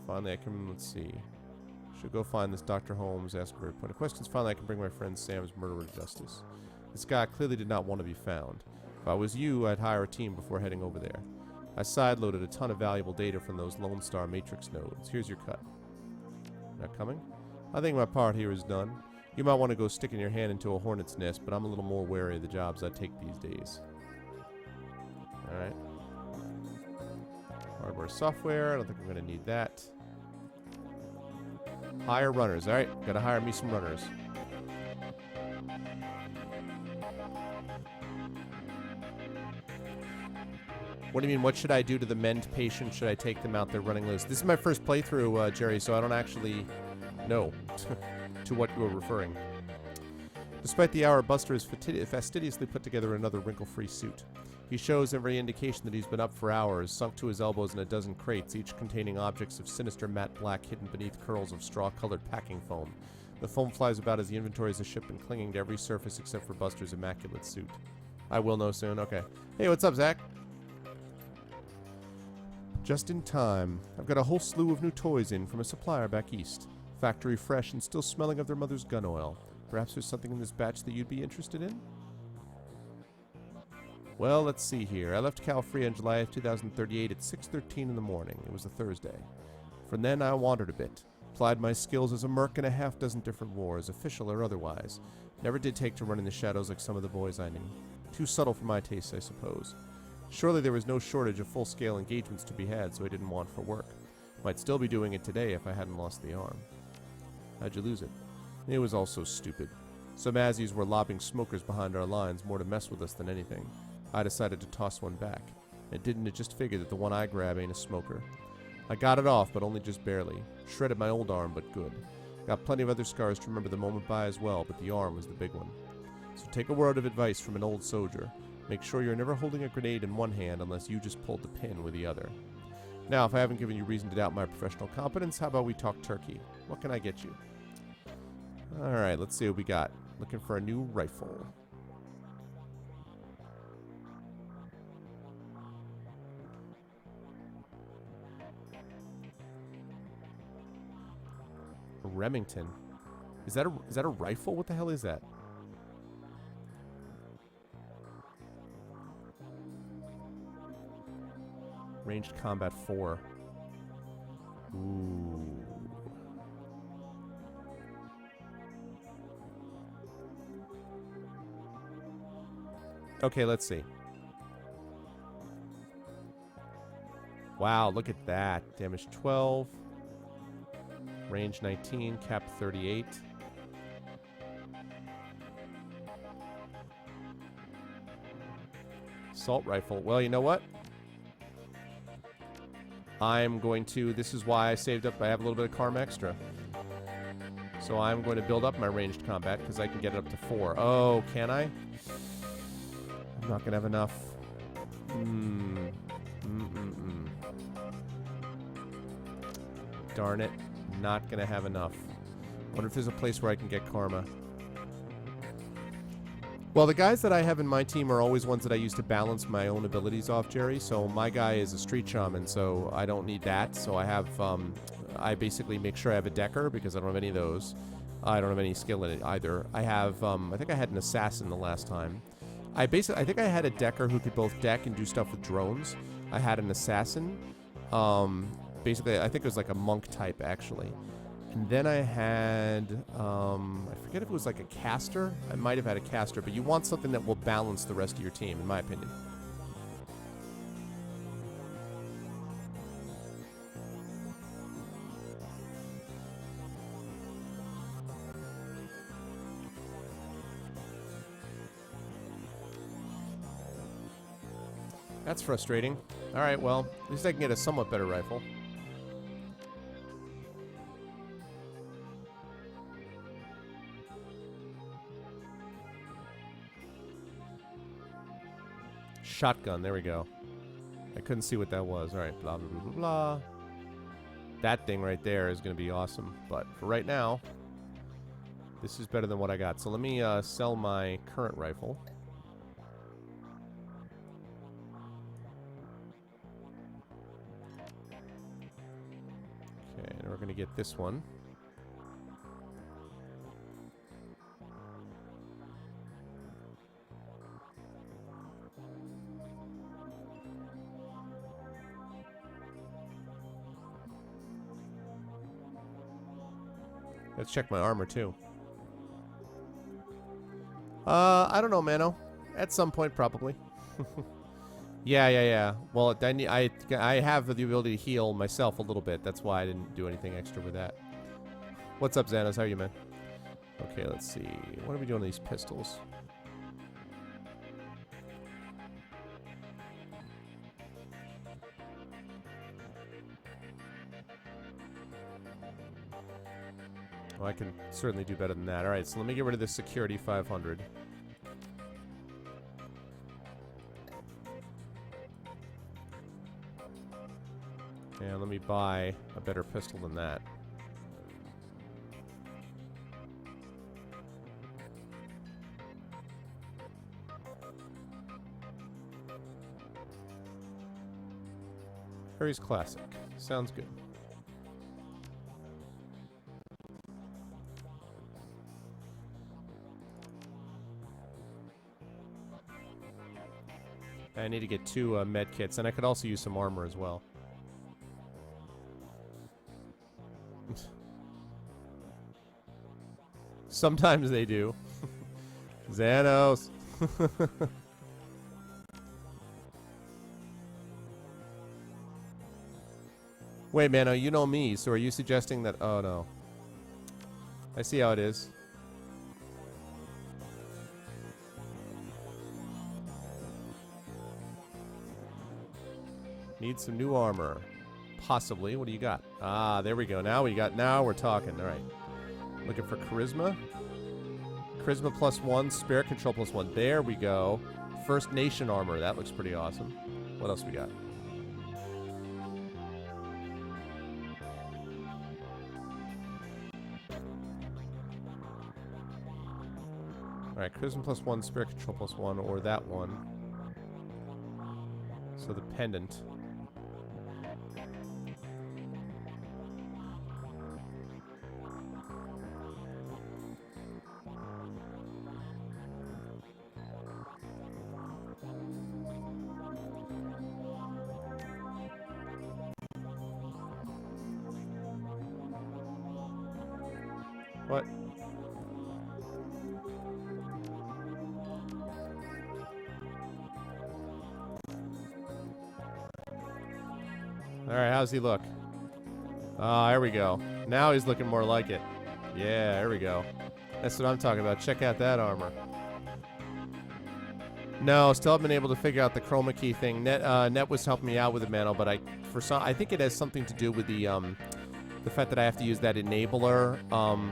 Finally, I can, let's see. Should go find this Dr. Holmes, ask her a point of questions. Finally, I can bring my friend Sam's murderer to justice. This guy clearly did not want to be found. If I was you, I'd hire a team before heading over there. I sideloaded a ton of valuable data from those Lone Star Matrix nodes. Here's your cut. Not coming? I think my part here is done. You might want to go sticking your hand into a hornet's nest, but I'm a little more wary of the jobs I take these days. Alright. Hardware, software. I don't think we're going to need that. Hire runners. All right, gotta hire me some runners. What do you mean, what should I do to the mend patient? Should I take them out? They're running loose. This is my first playthrough, Jerry, so I don't actually know to what you are referring. Despite the hour, Buster has fastidiously put together another wrinkle-free suit. He shows every indication that he's been up for hours, sunk to his elbows in a dozen crates, each containing objects of sinister matte black hidden beneath curls of straw-colored packing foam. The foam flies about as he inventories a shipment, clinging to every surface except for Buster's immaculate suit. I will know soon. Okay. Hey, what's up, Zach? Just in time. I've got a whole slew of new toys in from a supplier back east. Factory fresh and still smelling of their mother's gun oil. Perhaps there's something in this batch that you'd be interested in? Well, let's see here. I left Calfree in July of 2038 at 6:13 in the morning. It was a Thursday. From then, I wandered a bit. Plied my skills as a merc in a half-dozen different wars, official or otherwise. Never did take to run in the shadows like some of the boys I knew. Too subtle for my taste, I suppose. Surely there was no shortage of full-scale engagements to be had, so I didn't want for work. Might still be doing it today if I hadn't lost the arm. How'd you lose it? It was all so stupid. Some Azzies were lobbing smokers behind our lines, more to mess with us than anything. I decided to toss one back. It didn't just figure that the one I grab ain't a smoker. I got it off, but only just barely. Shredded my old arm, but good. Got plenty of other scars to remember the moment by as well, but the arm was the big one. So take a word of advice from an old soldier. Make sure you're never holding a grenade in one hand unless you just pulled the pin with the other. Now, if I haven't given you reason to doubt my professional competence, how about we talk turkey? What can I get you? Alright, let's see what we got. Looking for a new rifle. A Remington. Is that a rifle? What the hell is that? Ranged Combat 4. Ooh. Okay, let's see. Wow, look at that. Damage 12. Range 19. Cap 38. Assault rifle. Well, you know what? I'm going to... This is why I saved up. I have a little bit of Karma extra. So I'm going to build up my ranged combat because I can get it up to 4. Oh, can I? I'm not going to have enough. Darn it. Not going to have enough. Wonder if there's a place where I can get Karma. Well, the guys that I have in my team are always ones that I use to balance my own abilities off, Jerry. So my guy is a street shaman, so I don't need that. So I have, I basically make sure I have a decker because I don't have any of those. I don't have any skill in it either. I have, I think I had an assassin the last time. I think I had a decker who could both deck and do stuff with drones. I had an assassin. Basically, I think it was like a monk type, actually. And then I had, I forget if it was like a caster. I might have had a caster, but you want something that will balance the rest of your team, in my opinion. That's frustrating. All right, well, at least I can get a somewhat better rifle. Shotgun, there we go. I couldn't see what that was. All right, blah, blah, blah, blah, blah. That thing right there is going to be awesome. But for right now, this is better than what I got. So let me sell my current rifle. Okay, and we're going to get this one. Let's check my armor, too. I don't know, Mano. At some point, probably. Yeah. Well, I have the ability to heal myself a little bit. That's why I didn't do anything extra with that. What's up, Xanos? How are you, man? Okay, let's see. What are we doing with these pistols? Oh, I can certainly do better than that. All right, so let me get rid of this security 500. And let me buy a better pistol than that. Harry's Classic. Sounds good. I need to get 2 med kits, and I could also use some armor as well. Sometimes they do. Xanos. Wait, Mano, you know me, so are you suggesting that... Oh, no. I see how it is. Need some new armor. Possibly. What do you got? Ah, there we go. Now we're talking. All right. Looking for charisma. Charisma +1, spirit control +1. There we go. First Nation armor. That looks pretty awesome. What else we got? Alright, charisma +1, spirit control +1, or that one. So the pendant. What? Alright, how's he look? Ah, there we go. Now he's looking more like it. Yeah, there we go. That's what I'm talking about. Check out that armor. No, still haven't been able to figure out the chroma key thing. Net was helping me out with it, Mano, but I think it has something to do with the fact that I have to use that enabler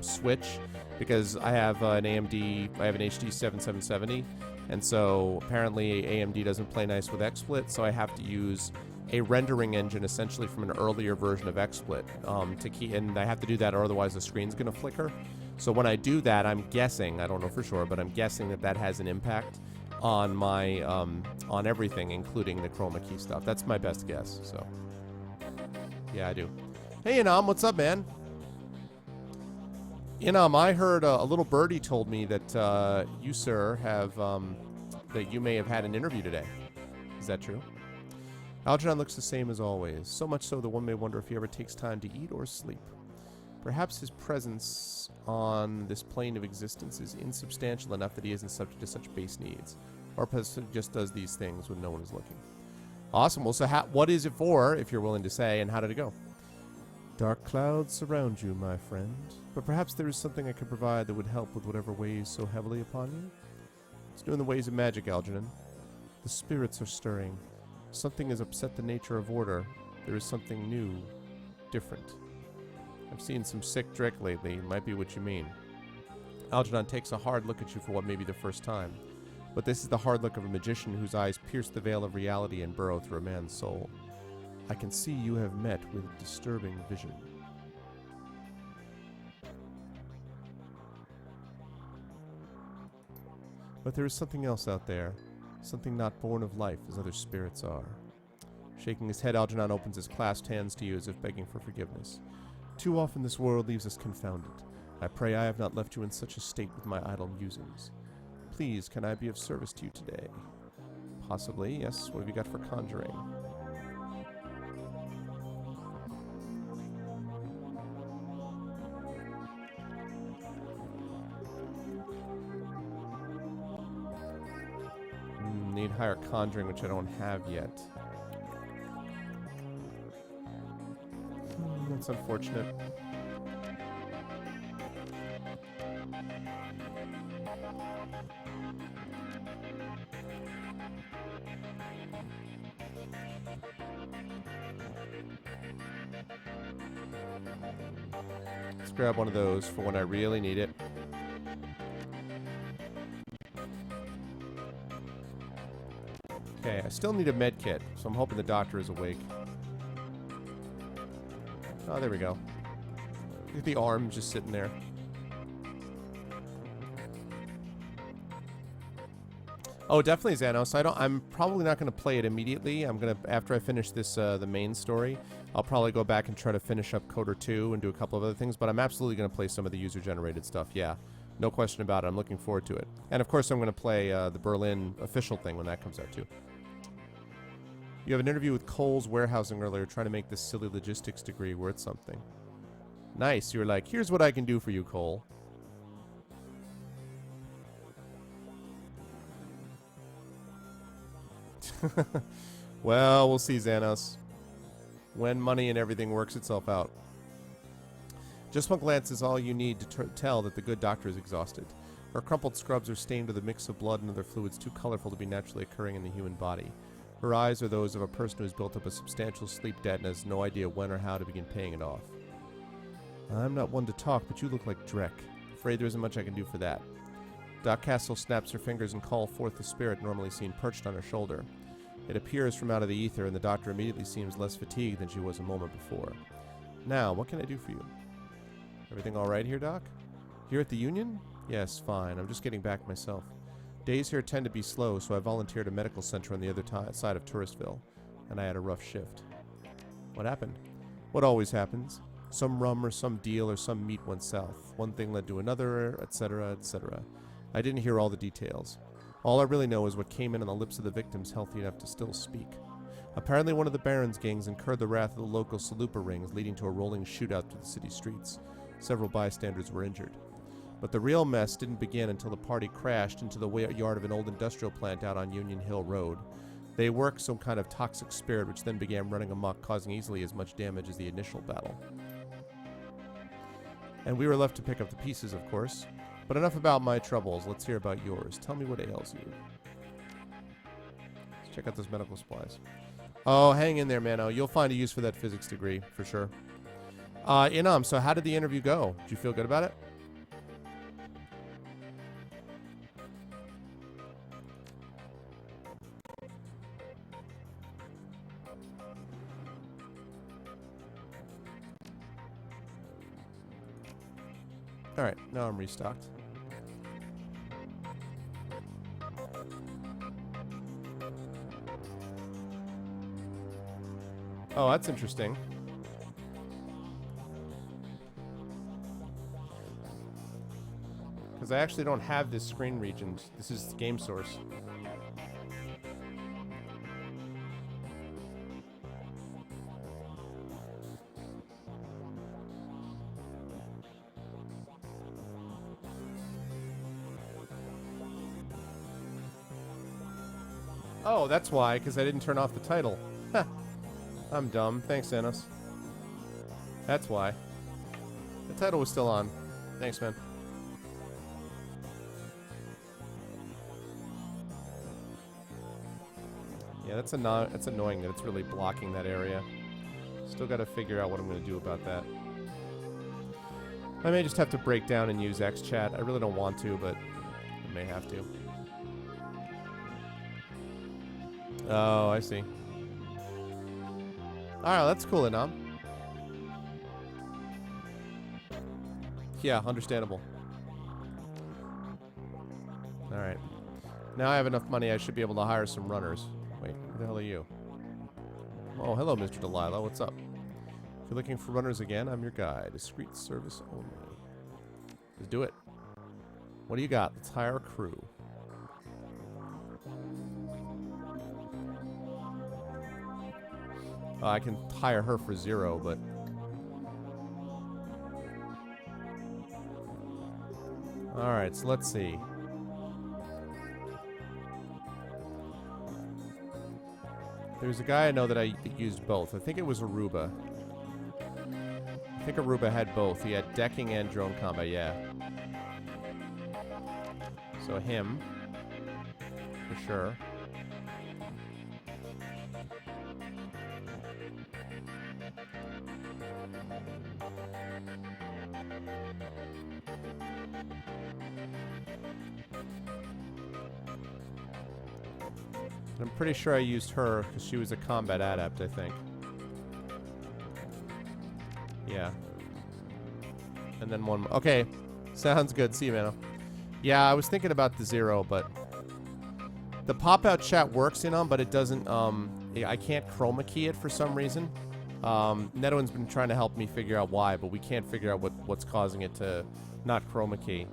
switch, because I have an HD 7770, and so apparently AMD doesn't play nice with XSplit, so I have to use a rendering engine essentially from an earlier version of XSplit and I have to do that or otherwise the screen's going to flicker. So when I do that, I'm guessing, I don't know for sure, but I'm guessing that has an impact on my on everything, including the chroma key stuff. That's my best guess. So yeah, I do. Hey Inam, what's up, man? Inam, I heard a little birdie told me that you, sir, have that you may have had an interview today. Is that true? Algernon looks the same as always, so much so that one may wonder if he ever takes time to eat or sleep. Perhaps his presence on this plane of existence is insubstantial enough that he isn't subject to such base needs, or perhaps just does these things when no one is looking. Awesome. Well, so what is it for, if you're willing to say, and how did it go? Dark clouds surround you, my friend, but perhaps there is something I could provide that would help with whatever weighs so heavily upon you. It's doing the ways of magic, Algernon. The spirits are stirring. Something has upset the nature of order. There is something new, different. I've seen some sick Drek lately. Might be what you mean. Algernon takes a hard look at you for what may be the first time. But this is the hard look of a magician whose eyes pierce the veil of reality and burrow through a man's soul. I can see you have met with a disturbing vision. But there is something else out there. Something not born of life as other spirits are. Shaking his head, Algernon opens his clasped hands to you as if begging for forgiveness. Too often this world leaves us confounded. I pray I have not left you in such a state with my idle musings. Please, can I be of service to you today? Possibly, yes. What have you got for conjuring? Need higher conjuring, which I don't have yet. That's unfortunate. grab one of those for when I really need it. Okay, I still need a med kit, so I'm hoping the doctor is awake. Oh, there we go. Look at the arm just sitting there. Oh, definitely Xanos. I'm probably not going to play it immediately. I'm going to, after I finish this, the main story, I'll probably go back and try to finish up Coder 2 and do a couple of other things, but I'm absolutely going to play some of the user-generated stuff, yeah. No question about it. I'm looking forward to it. And, of course, I'm going to play the Berlin official thing when that comes out, too. You have an interview with Cole's warehousing earlier trying to make this silly logistics degree worth something. Nice. You were like, here's what I can do for you, Cole. Well, we'll see, Xanos. When money and everything works itself out. Just one glance is all you need to tell that the good doctor is exhausted. Her crumpled scrubs are stained with a mix of blood and other fluids too colorful to be naturally occurring in the human body. Her eyes are those of a person who has built up a substantial sleep debt and has no idea when or how to begin paying it off. I'm not one to talk, but you look like Drek. Afraid there isn't much I can do for that. Doc Castle snaps her fingers and calls forth the spirit normally seen perched on her shoulder. It appears from out of the ether, and the doctor immediately seems less fatigued than she was a moment before. Now, what can I do for you? Everything all right here, Doc? Here at the Union? Yes, fine. I'm just getting back myself. Days here tend to be slow, so I volunteered a medical center on the other side of Touristville, and I had a rough shift. What happened? What always happens. Some rum or some deal or some meat went south. One thing led to another, etc., etc. I didn't hear all the details. All I really know is what came in on the lips of the victims healthy enough to still speak. Apparently one of the Baron's gangs incurred the wrath of the local Salupa rings, leading to a rolling shootout through the city streets. Several bystanders were injured. But the real mess didn't begin until the party crashed into the yard of an old industrial plant out on Union Hill Road. They worked some kind of toxic spirit which then began running amok, causing easily as much damage as the initial battle. And we were left to pick up the pieces, of course. But enough about my troubles. Let's hear about yours. Tell me what ails you. Let's check out those medical supplies. Oh, hang in there, Mano. You'll find a use for that physics degree, for sure. Inam, so how did the interview go? Did you feel good about it? Alright, now I'm restocked. Oh, that's interesting. Because I actually don't have this screen region. This is game source. Oh, that's why, because I didn't turn off the title. Huh. I'm dumb. Thanks, Xanos. That's why. The title was still on. Thanks, man. Yeah, that's annoying that it's really blocking that area. Still got to figure out what I'm going to do about that. I may just have to break down and use XChat. I really don't want to, but I may have to. Oh, I see. Alright, that's cool, Inam. Yeah, understandable. Alright. Now I have enough money, I should be able to hire some runners. Wait, who the hell are you? Oh, hello, Mr. Delilah. What's up? If you're looking for runners again, I'm your guy. Discreet service only. Let's do it. What do you got? Let's hire a crew. I can hire her for 0, but... Alright, so let's see. There's a guy I know that used both. I think it was Aruba. I think Aruba had both. He had decking and drone combat, yeah. So him. For sure. I'm pretty sure I used her because she was a combat adept, I think. Yeah. And then one... Okay. Sounds good. See you, man. Yeah, I was thinking about the 0, but... The pop-out chat works in them, but it doesn't... I can't chroma key it for some reason. Netowin's been trying to help me figure out why, but we can't figure out what's causing it to not chroma key.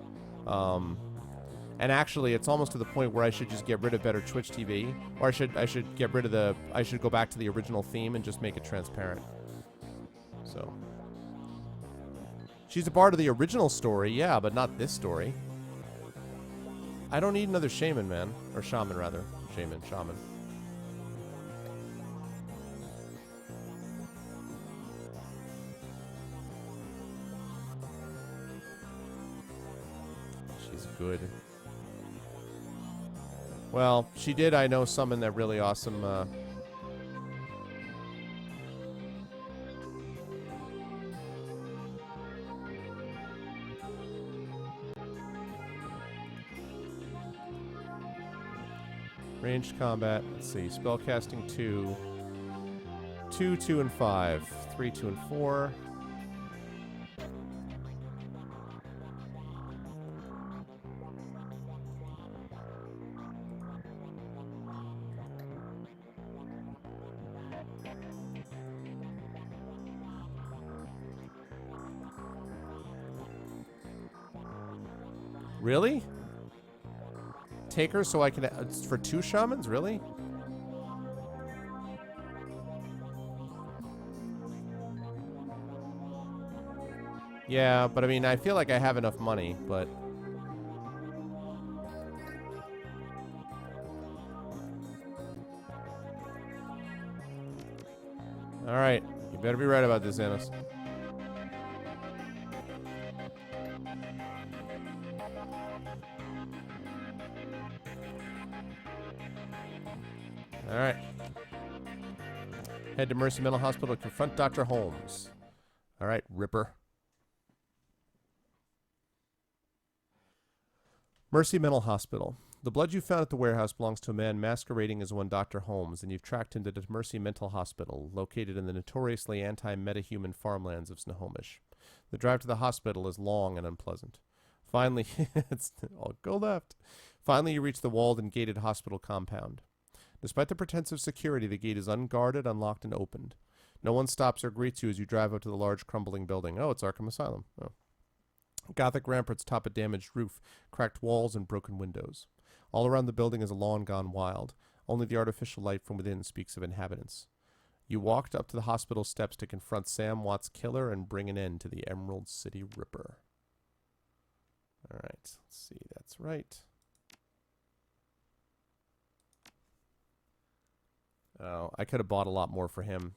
And actually, it's almost to the point where I should just get rid of Better Twitch TV, or I should get rid of the... I should go back to the original theme and just make it transparent. So... She's a part of the original story, yeah, but not this story. I don't need another shaman, man. Or shaman, rather. Shaman. She's good. Well, she did, I know, summon that really awesome... Ranged combat. Let's see. Spellcasting 2. 2, 2, and 5. 3, 2, and 4. Really? Take her so I can... for 2 shamans? Really? Yeah, but I mean, I feel like I have enough money, but... Alright. You better be right about this, Anos. Alright. Head to Mercy Mental Hospital to confront Dr. Holmes. Alright, Ripper. Mercy Mental Hospital. The blood you found at the warehouse belongs to a man masquerading as one Dr. Holmes, and you've tracked him to the Mercy Mental Hospital, located in the notoriously anti-metahuman farmlands of Snohomish. The drive to the hospital is long and unpleasant. Finally, go left. Finally, you reach the walled and gated hospital compound. Despite the pretense of security, the gate is unguarded, unlocked, and opened. No one stops or greets you as you drive up to the large crumbling building. Oh, it's Arkham Asylum. Oh. Gothic ramparts top a damaged roof, cracked walls, and broken windows. All around the building is a lawn gone wild. Only the artificial light from within speaks of inhabitants. You walked up to the hospital steps to confront Sam Watt's killer and bring an end to the Emerald City Ripper. All right, let's see. That's right. Oh, I could have bought a lot more for him.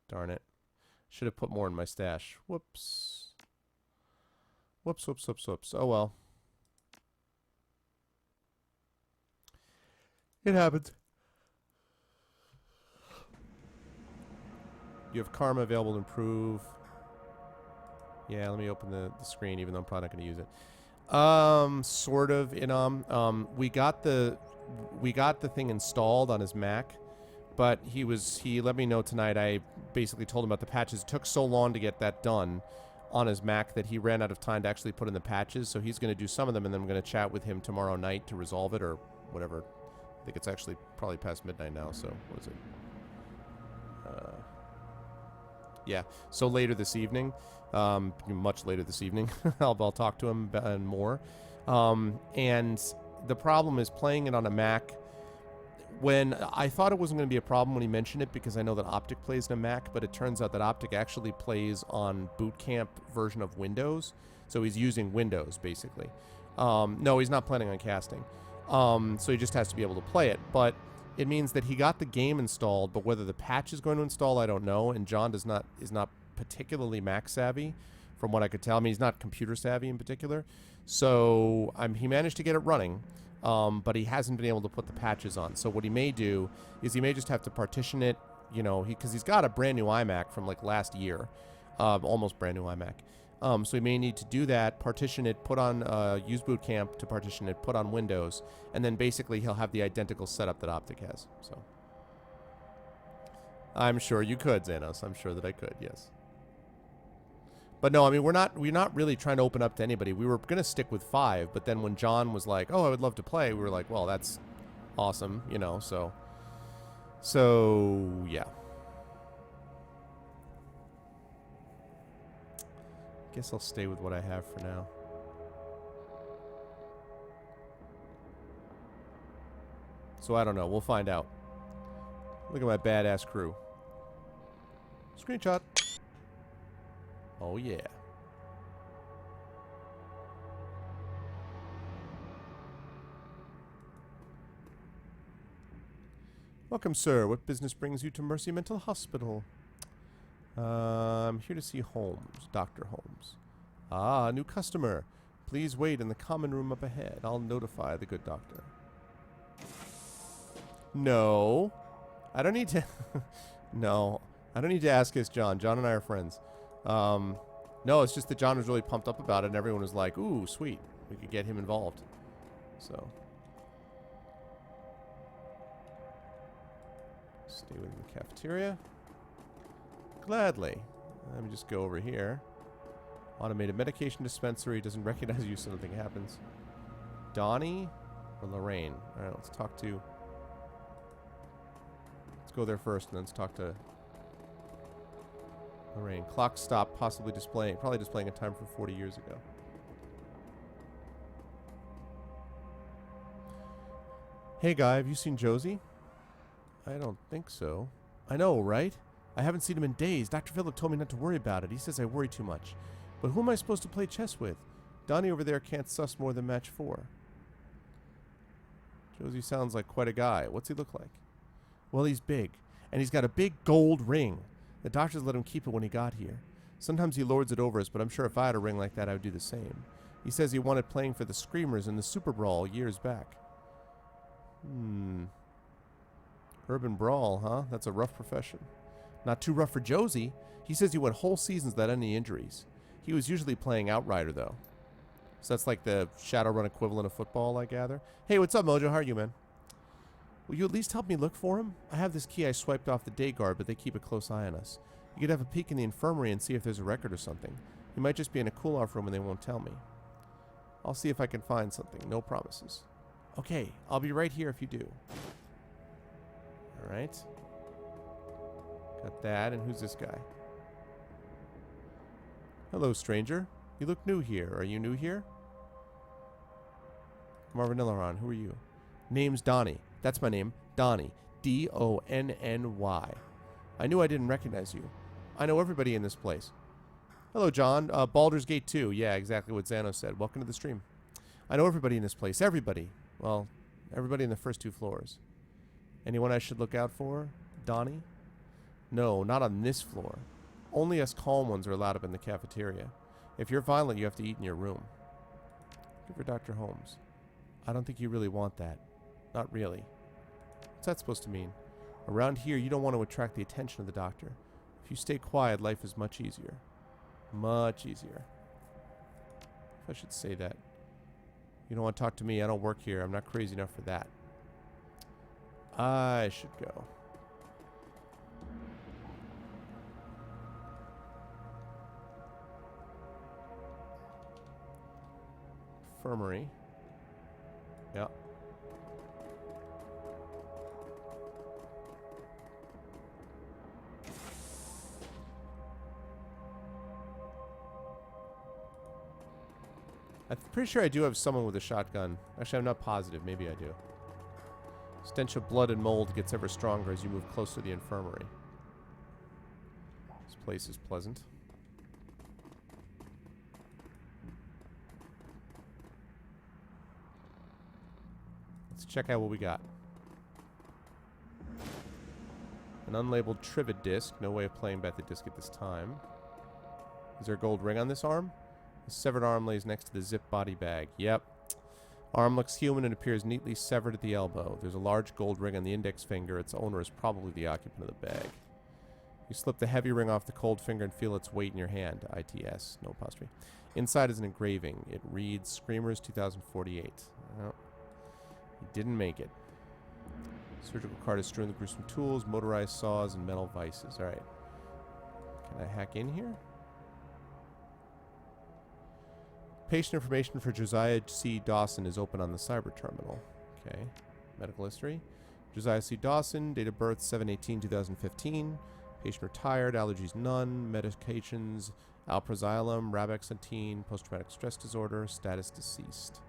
Darn it. Should have put more in my stash. Whoops. Whoops. Oh, well. It happened. You have karma available to improve. Yeah, let me open the screen, even though I'm probably not going to use it. Sort of, we got the thing installed on his Mac, but he let me know tonight. I basically told him about the patches. It took so long to get that done on his Mac that he ran out of time to actually put in the patches, so he's going to do some of them, and then I'm going to chat with him tomorrow night to resolve it, or whatever. I think it's actually probably past midnight now, so what is it? Yeah, so later this evening, much later this evening, I'll talk to him and more. And the problem is playing it on a Mac. When I thought it wasn't going to be a problem when he mentioned it, because I know that Optic plays in a Mac, but it turns out that Optic actually plays on Boot Camp version of Windows, so he's using Windows basically. No, he's not planning on casting. So he just has to be able to play it, but it means that he got the game installed, but whether the patch is going to install, I don't know. And John is not particularly Mac savvy, from what I could tell. I mean, he's not computer savvy in particular. So he managed to get it running, but he hasn't been able to put the patches on. So what he may do is he may just have to partition it, because he's got a brand new iMac from like last year, almost brand new iMac. So we may need to do that, partition it, put on use boot camp to partition it, put on Windows, and then basically he'll have the identical setup that Optic has. So I'm sure you could, Xanos. I'm sure that I could, yes. But no, I mean, we're not really trying to open up to anybody. We were going to stick with 5, but then when John was like, "Oh, I would love to play," we were like, "Well, that's awesome," you know, so yeah. Guess I'll stay with what I have for now. So I don't know. We'll find out. Look at my badass crew. Screenshot. Oh, yeah. Welcome, sir. What business brings you to Mercy Mental Hospital? I'm here to see Holmes, Dr. Holmes. Ah, new customer. Please wait in the common room up ahead. I'll notify the good doctor. No. I don't need to... No. I don't need to ask his John. John and I are friends. No, it's just that John was really pumped up about it, and everyone was like, ooh, sweet. We could get him involved. So. Stay within the cafeteria. Gladly. Let me just go over here. Automated medication dispensary. Doesn't recognize you, so nothing happens. Donnie or Lorraine? Alright, let's talk to... Let's go there first, and then let's talk to Lorraine. Clock stop, possibly displaying... Probably displaying a time from 40 years ago. Hey, guy, have you seen Josie? I don't think so. I know, right? I haven't seen him in days. Dr. Phillip told me not to worry about it. He says I worry too much. But who am I supposed to play chess with? Donnie over there can't suss more than match 4. Josie sounds like quite a guy. What's he look like? Well, he's big. And he's got a big gold ring. The doctors let him keep it when he got here. Sometimes he lords it over us, but I'm sure if I had a ring like that, I would do the same. He says he wanted playing for the Screamers in the Super Brawl years back. Urban Brawl, huh? That's a rough profession. Not too rough for Josie. He says he went whole seasons without any injuries. He was usually playing Outrider, though. So that's like the Shadowrun equivalent of football, I gather. Hey, what's up, Mojo? How are you, man? Will you at least help me look for him? I have this key I swiped off the day guard, but they keep a close eye on us. You could have a peek in the infirmary and see if there's a record or something. He might just be in a cool-off room and they won't tell me. I'll see if I can find something. No promises. Okay, I'll be right here if you do. Alright. Got that, and who's this guy? Hello, stranger. You look new here. Are you new here? I'm Arvan Eleron. Who are you? Name's Donnie. That's my name. Donnie. D-O-N-N-Y. I knew I didn't recognize you. I know everybody in this place. Hello, John. Baldur's Gate 2. Yeah, exactly what Xano said. Welcome to the stream. I know everybody in this place. Everybody. Well, everybody in the first 2 floors. Anyone I should look out for? Donnie? No, not on this floor. Only us calm ones are allowed up in the cafeteria. If you're violent, you have to eat in your room. Good for Dr. Holmes. I don't think you really want that. Not really. What's that supposed to mean? Around here, you don't want to attract the attention of the doctor. If you stay quiet, life is much easier. Much easier. I should say that. You don't want to talk to me. I don't work here. I'm not crazy enough for that. I should go. Infirmary. Yeah. I'm pretty sure I do have someone with a shotgun. Actually, I'm not positive. Maybe I do. Stench of blood and mold gets ever stronger as you move closer to the infirmary. This place is pleasant. Let's check out what we got. An unlabeled trivet disc. No way of playing back the disc at this time. Is there a gold ring on this arm? The severed arm lays next to the zip body bag. Yep. Arm looks human and appears neatly severed at the elbow. There's a large gold ring on the index finger. Its owner is probably the occupant of the bag. You slip the heavy ring off the cold finger and feel its weight in your hand. ITS, no apostrophe. Inside is an engraving. It reads Screamers 2048. Well, he didn't make it. Surgical card is strewn with gruesome tools, motorized saws, and metal vices. All right. Can I hack in here? Patient information for Josiah C. Dawson is open on the cyber terminal. Okay. Medical history. Josiah C. Dawson, date of birth 7/18/2015. Patient retired, allergies none, medications, alprazolam, rabexantine, post-traumatic stress disorder, status deceased.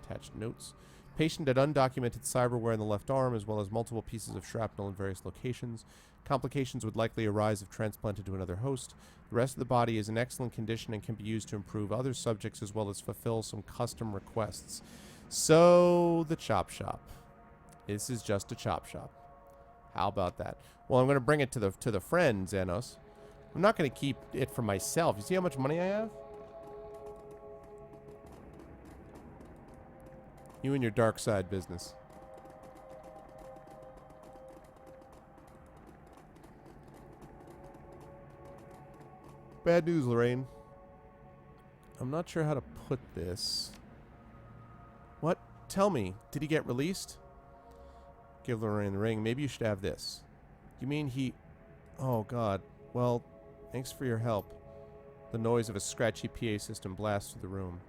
Attached notes. Patient had undocumented cyberware in the left arm, as well as multiple pieces of shrapnel in various locations. Complications would likely arise if transplanted to another host. The rest of the body is in excellent condition and can be used to improve other subjects as well as fulfill some custom requests. So, the chop shop. This is just a chop shop. How about that? Well, I'm going to bring it to the friend, Xanos. I'm not going to keep it for myself. You see how much money I have? You and your dark side business. Bad news, Lorraine. I'm not sure how to put this. What? Tell me, did he get released? Give Lorraine the ring. Maybe you should have this. You mean he... Oh, God. Well, thanks for your help. The noise of a scratchy PA system blasts through the room.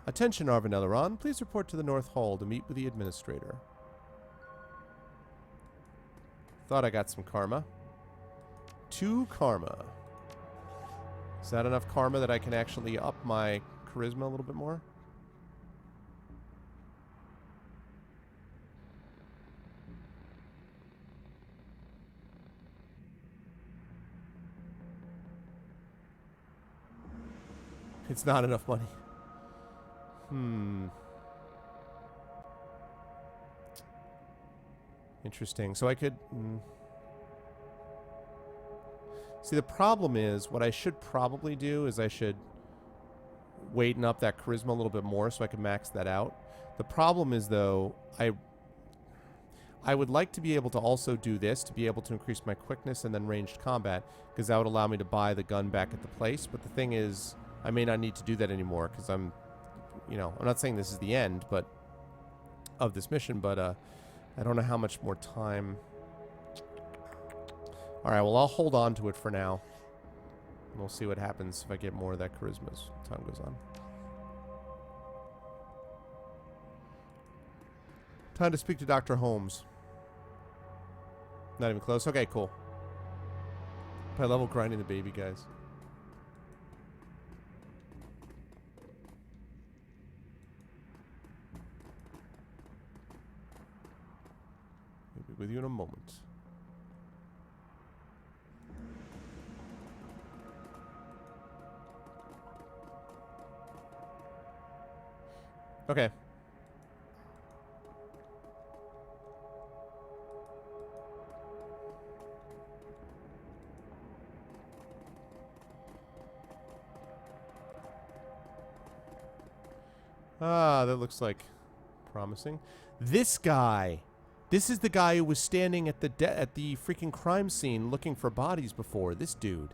Attention, Arvan Eleron. Please report to the North Hall to meet with the administrator. Thought I got some karma. 2 karma. Is that enough karma that I can actually up my charisma a little bit more? It's not enough money. Interesting. So I could... See, the problem is, what I should probably do is I should weighten up that charisma a little bit more so I can max that out. The problem is, though, I would like to be able to also do this, to be able to increase my quickness and then ranged combat, because that would allow me to buy the gun back at the place. But the thing is, I may not need to do that anymore, because I'm not saying this is the end, but of this mission, but I don't know how much more time. All right, well, I'll hold on to it for now. And we'll see what happens if I get more of that charisma as time goes on. Time to speak to Dr. Holmes. Not even close. Okay, cool. High level grinding the baby, guys. We'll be with you in a moment. Okay. Ah, that looks like promising. This guy. This is the guy who was standing at the freaking crime scene looking for bodies before. This dude.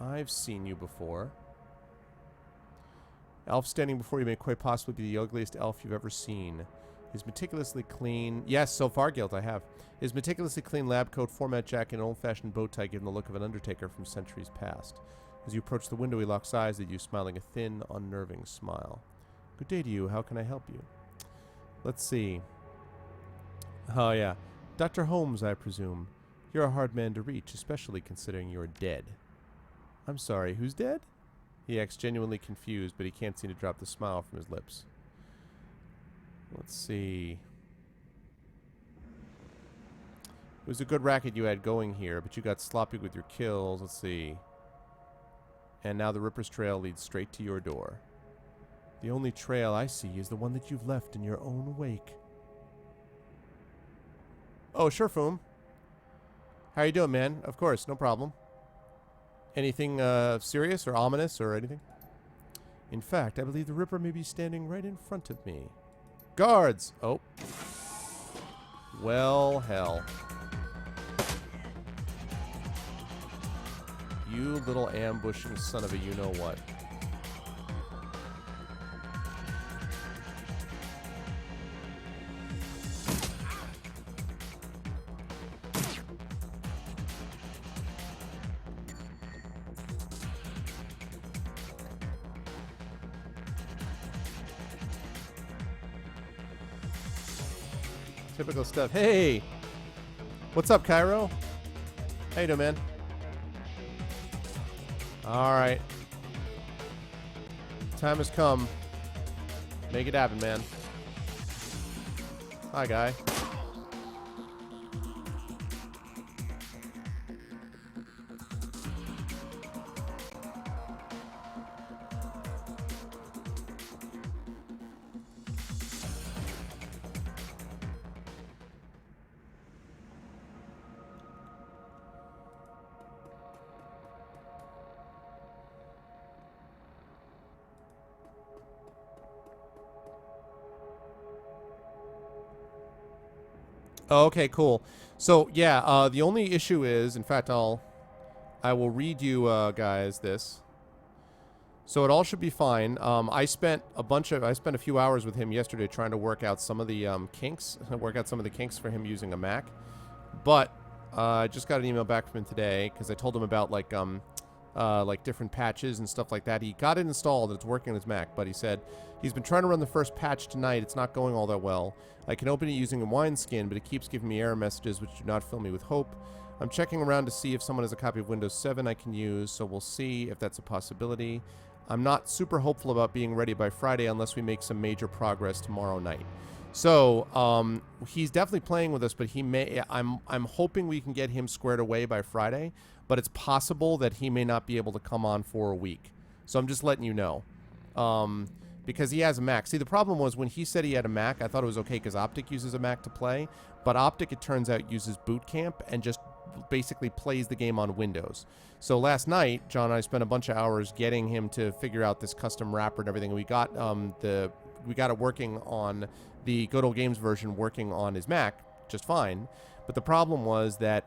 I've seen you before. Elf standing before you may quite possibly be the ugliest elf you've ever seen. His meticulously clean... Yes, so far, Guild, I have. His meticulously clean lab coat, format jacket, and old-fashioned bow tie give him the look of an undertaker from centuries past. As you approach the window, he locks eyes at you, smiling a thin, unnerving smile. Good day to you. How can I help you? Let's see. Oh, yeah. Dr. Holmes, I presume. You're a hard man to reach, especially considering you're dead. I'm sorry, who's dead? He acts genuinely confused, but he can't seem to drop the smile from his lips. Let's see. It was a good racket you had going here, but you got sloppy with your kills. Let's see. And now the Ripper's Trail leads straight to your door. The only trail I see is the one that you've left in your own wake. Oh, sure, Foom. How you doing, man? Of course, no problem. Anything serious or ominous or anything? In fact, I believe the Ripper may be standing right in front of me. Guards! Oh. Well, hell. You little ambushing son of a you-know-what. Typical stuff. Hey! What's up, Cairo? How you doing, man? Alright. Time has come. Make it happen, man. Hi, guy. Oh, okay, cool. So yeah, the only issue is, in fact, I will read you guys this. So it all should be fine. I spent a few hours with him yesterday trying to work out some of the kinks for him using a Mac. But I just got an email back from him today because I told him about like different patches and stuff like that. He got it installed and it's working on his Mac, but he said he's been trying to run the first patch tonight. It's not going all that well. I can open it using a wineskin, but it keeps giving me error messages which do not fill me with hope. I'm checking around to see if someone has a copy of Windows 7 I can use, so we'll see if that's a possibility. I'm not super hopeful about being ready by Friday unless we make some major progress tomorrow night. So, he's definitely playing with us, but he may, I'm hoping we can get him squared away by Friday, but it's possible that he may not be able to come on for a week. So I'm just letting you know. Because he has a Mac. See, the problem was when he said he had a Mac, I thought it was okay because Optic uses a Mac to play, but Optic, it turns out, uses Boot Camp and just basically plays the game on Windows. So last night, John and I spent a bunch of hours getting him to figure out this custom wrapper and everything. We got it working on the Good Old Games version, working on his Mac just fine. But the problem was that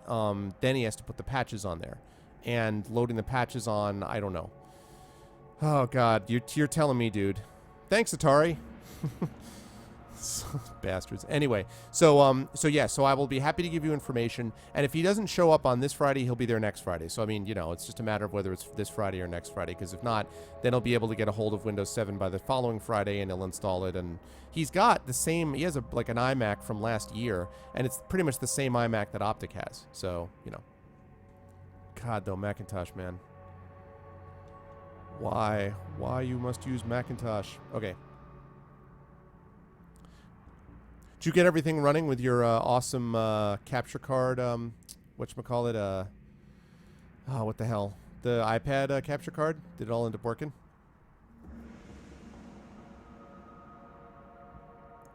then he has to put the patches on there, and loading the patches on, I don't know. Oh God, you're telling me, dude. Thanks, Atari. Bastards. Anyway, so I will be happy to give you information, and if he doesn't show up on this Friday, he'll be there next Friday. So I mean, you know, it's just a matter of whether it's this Friday or next Friday, because if not, then he'll be able to get a hold of Windows 7 by the following Friday, and he'll install it. And he's got the same, he has like an iMac from last year, and it's pretty much the same iMac that Optic has. So, you know. God, though, Macintosh, man. Why you must use Macintosh? Okay. Did you get everything running with your awesome capture card? Whatchamacallit? Oh, what the hell? The iPad capture card? Did it all end up working?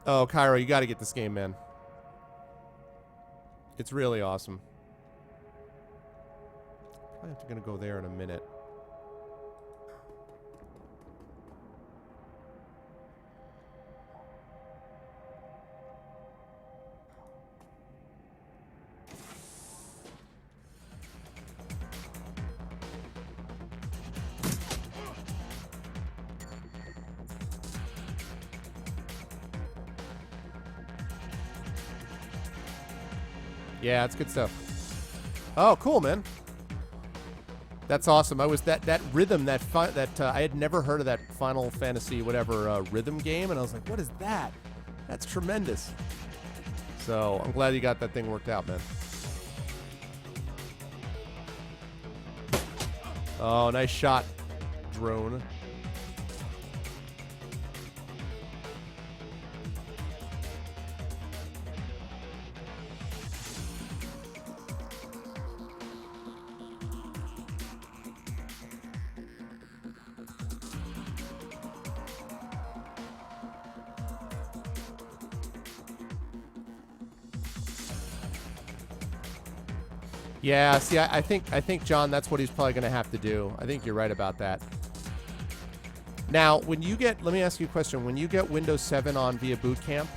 Oh, Cairo, you got to get this game, man. It's really awesome. Probably have to go there in a minute. Yeah, it's good stuff. Oh, cool, man. That's awesome. I was that rhythm I had never heard of that Final Fantasy whatever rhythm game, and I was like, what is that? That's tremendous. So I'm glad you got that thing worked out, man. Oh, nice shot, drone. Yeah, see, I think, John, that's what he's probably going to have to do. I think you're right about that. Now, when you get, let me ask you a question. When you get Windows 7 on via Boot Camp,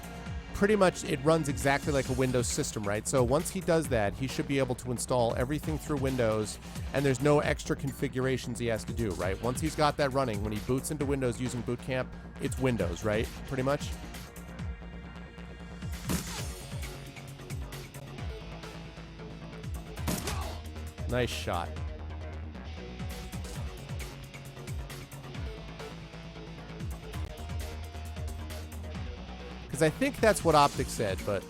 pretty much it runs exactly like a Windows system, right? So once he does that, he should be able to install everything through Windows, and there's no extra configurations he has to do, right? Once he's got that running, when he boots into Windows using Boot Camp, it's Windows, right? Pretty much. Nice shot. Because I think that's what Optic said, but...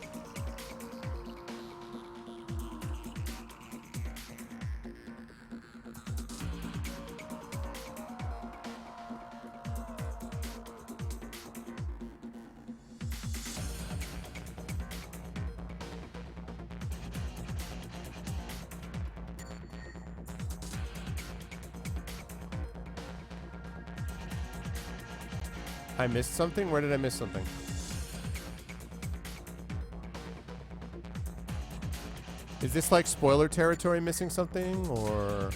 I missed something? Where did I miss something? Is this like spoiler territory missing something, or...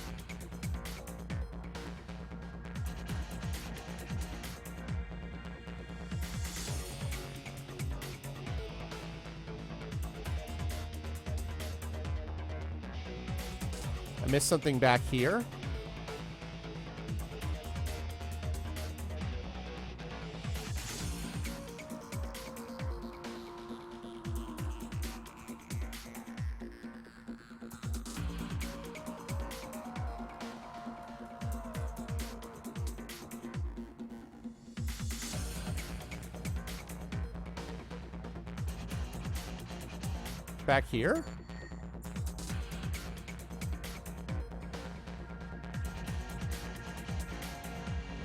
I missed something back here? Back here?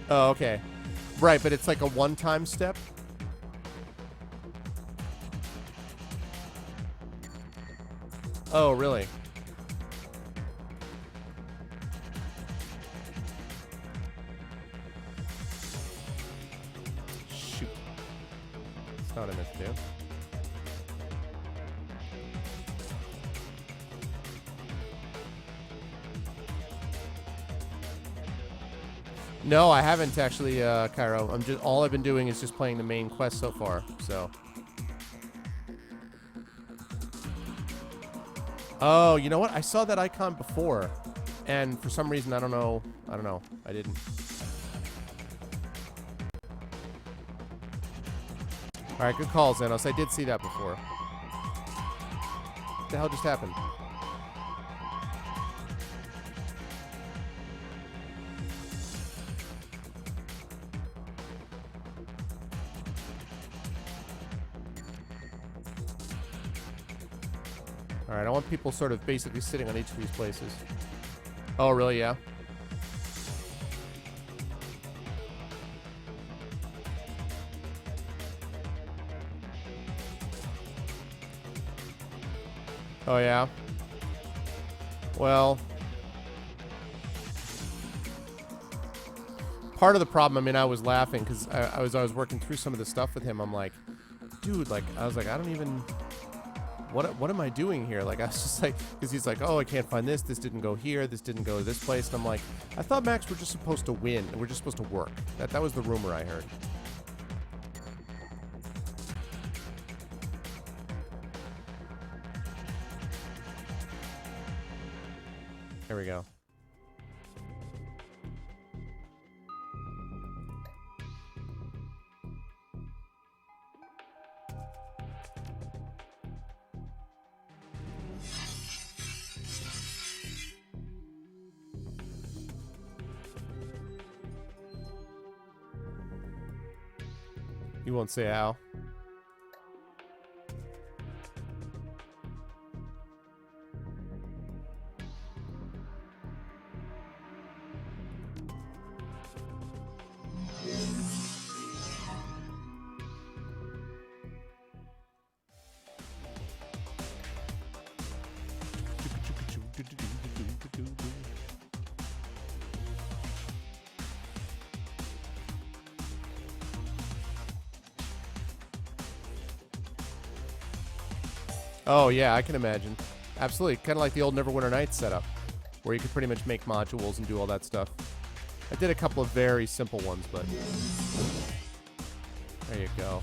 Oh, okay. Right, but it's like a one-time step? Oh, really? Shoot. That's not what I meant to do. No, I haven't actually, Cairo. All I've been doing is just playing the main quest so far, so. Oh, you know what? I saw that icon before, and for some reason, I don't know. I didn't. All right, good call, Xenos. I did see that before. What the hell just happened? Alright, I want people sort of basically sitting on each of these places. Oh, really? Yeah. Oh, yeah. Well, part of the problem, I mean, I was laughing because I was working through some of the stuff with him. I'm like, dude, like, I was like, I don't even... What am I doing here? Like, I was just like, because he's like, oh, I can't find this. This didn't go here. This didn't go to this place. And I'm like, I thought, Max, we're just supposed to win. And we're just supposed to work. That was the rumor I heard. There we go. You won't say how. Oh, yeah, I can imagine. Absolutely. Kind of like the old Neverwinter Nights setup, where you could pretty much make modules and do all that stuff. I did a couple of very simple ones, but... There you go.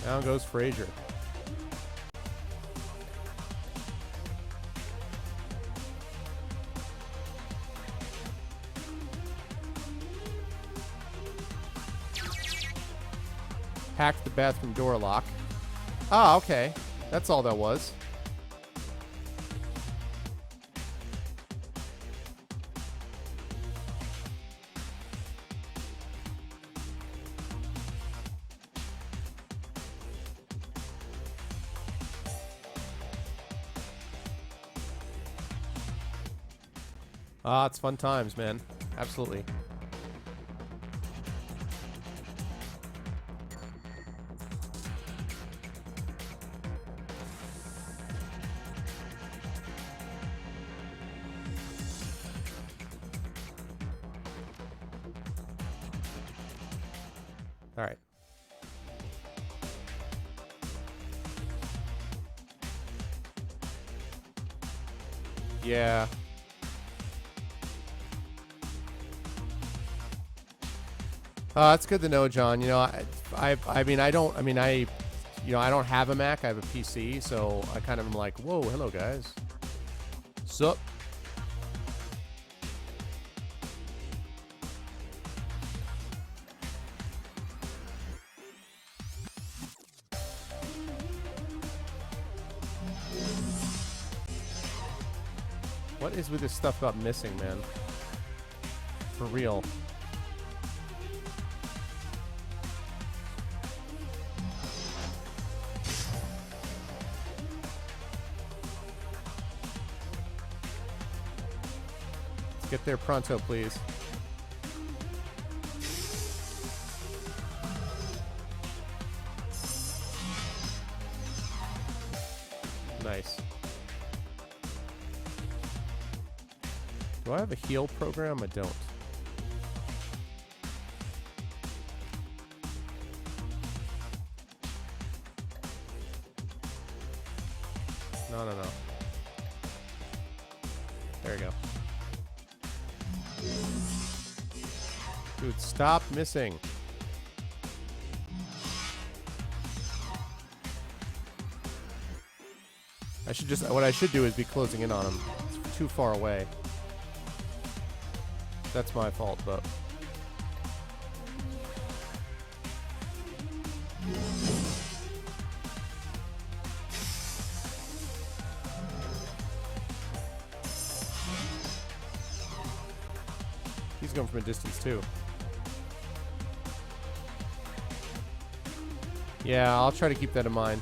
Down goes Frazier. Hacked the bathroom door lock. Ah, okay. That's all that was. Ah, it's fun times, man. Absolutely. All right. Yeah. It's good to know, John. You know, I mean, I don't have a Mac. I have a PC, so I kind of am like, whoa, hello, guys. Sup? What is with this stuff about missing, man? For real. Get there pronto, please. Nice. Do I have a heal program? I don't. No. There you go. Dude, stop missing. What I should do is be closing in on him. It's too far away. That's my fault, but. He's going from a distance too. Yeah, I'll try to keep that in mind.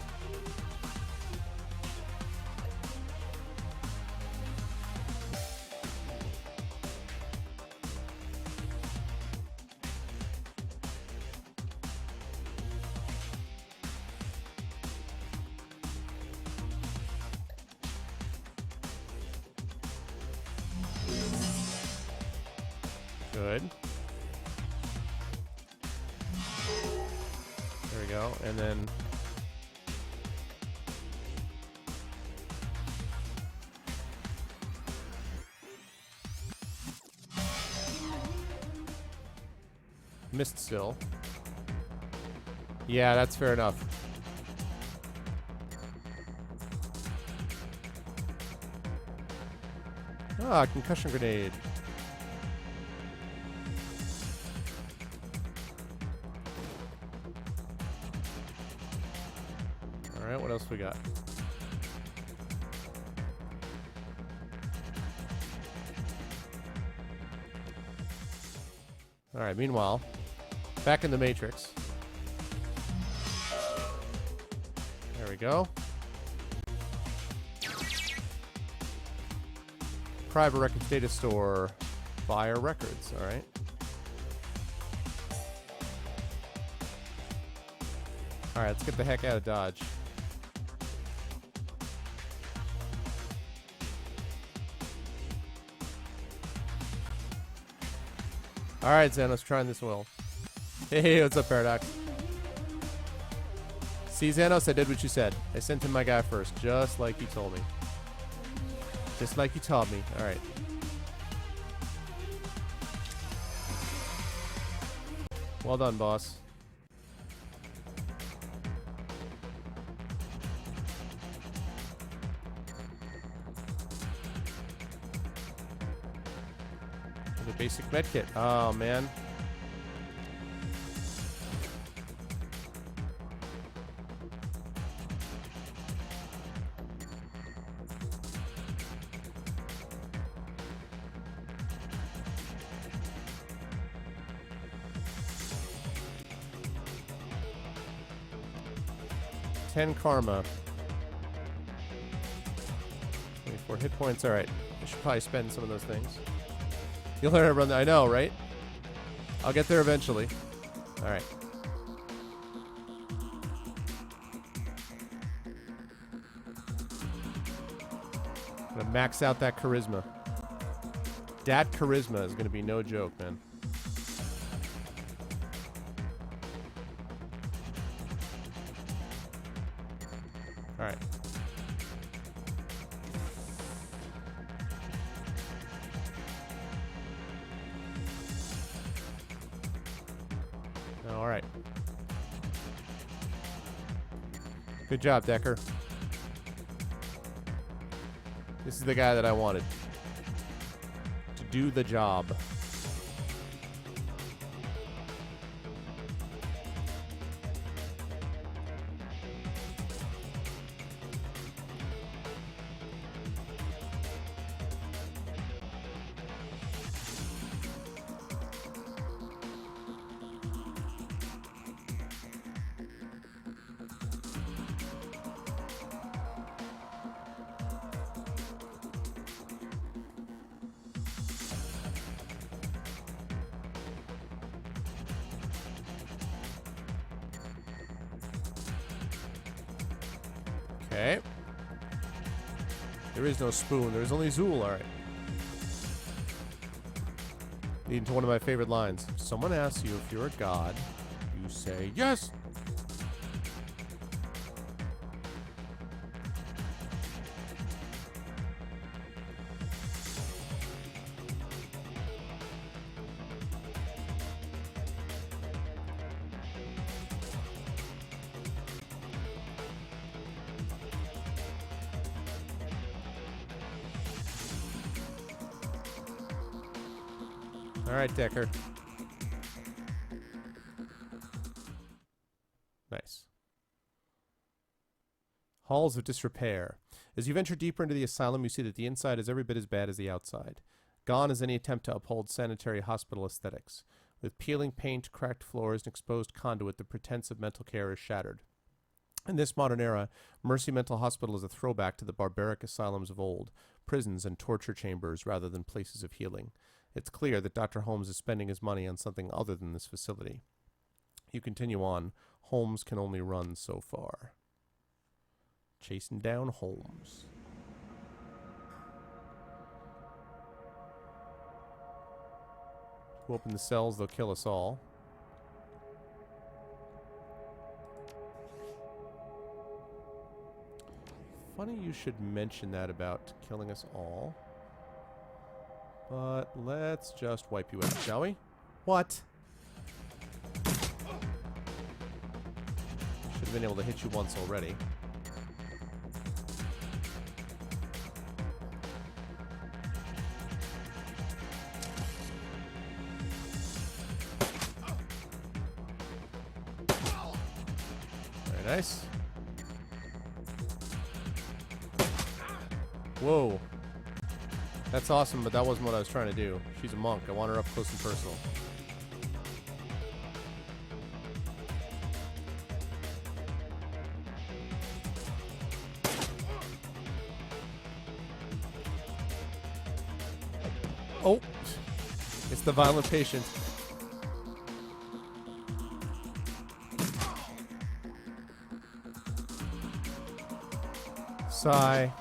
Good. There we go. And then missed still. Yeah, that's fair enough. Ah, concussion grenade. Alright, what else we got? Alright, meanwhile, back in the Matrix. There we go. Private Records Data Store. Buyer Records, alright. Alright, let's get the heck out of Dodge. Alright, Xanos, trying this well. Hey, what's up, Paradox? See, Xanos, I did what you said. I sent him my guy first, just like you told me. Just like you taught me. Alright. Well done, boss. basic medkit. Oh, man. Ten karma. 24 hit points. All right. I should probably spend some of those things. You'll learn how to run that. I know, right? I'll get there eventually. All right. I'm gonna max out that charisma. Dat charisma is gonna be no joke, man. All right. All right. Good job, Decker. This is the guy that I wanted to do the job. Okay. There is no spoon. There is only Zool. All right. Leading to one of my favorite lines. If someone asks you if you're a god, you say yes. All right, Decker. Nice. Halls of disrepair. As you venture deeper into the asylum, you see that the inside is every bit as bad as the outside. Gone is any attempt to uphold sanitary hospital aesthetics. With peeling paint, cracked floors, and exposed conduit, the pretense of mental care is shattered. In this modern era, Mercy Mental Hospital is a throwback to the barbaric asylums of old, prisons and torture chambers rather than places of healing. It's clear that Dr. Holmes is spending his money on something other than this facility. You continue on. Holmes can only run so far. Chasing down Holmes. Who open the cells, they'll kill us all. Funny you should mention that about killing us all. But let's just wipe you out, shall we? What? Should have been able to hit you once already. Very nice. Whoa. That's awesome, but that wasn't what I was trying to do. She's a monk. I want her up close and personal. Oh! It's the violent patient. Sigh.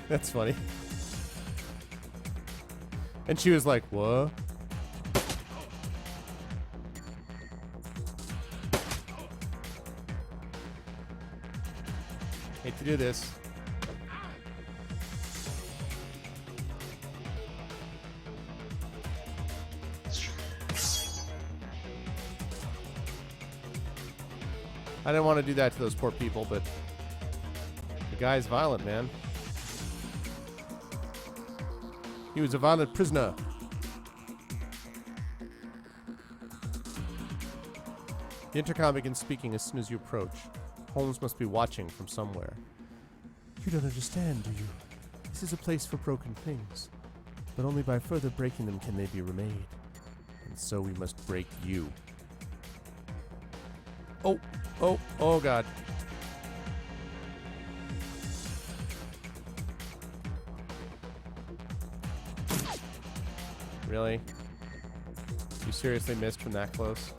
That's funny. And she was like, what? Hate to do this. I didn't want to do that to those poor people, but the guy's violent, man. He was a violent prisoner. The intercom begins speaking as soon as you approach. Holmes must be watching from somewhere. You don't understand, do you? This is a place for broken things. But only by further breaking them can they be remade. And so we must break you. Oh, oh, oh God. Really? You seriously missed from that close?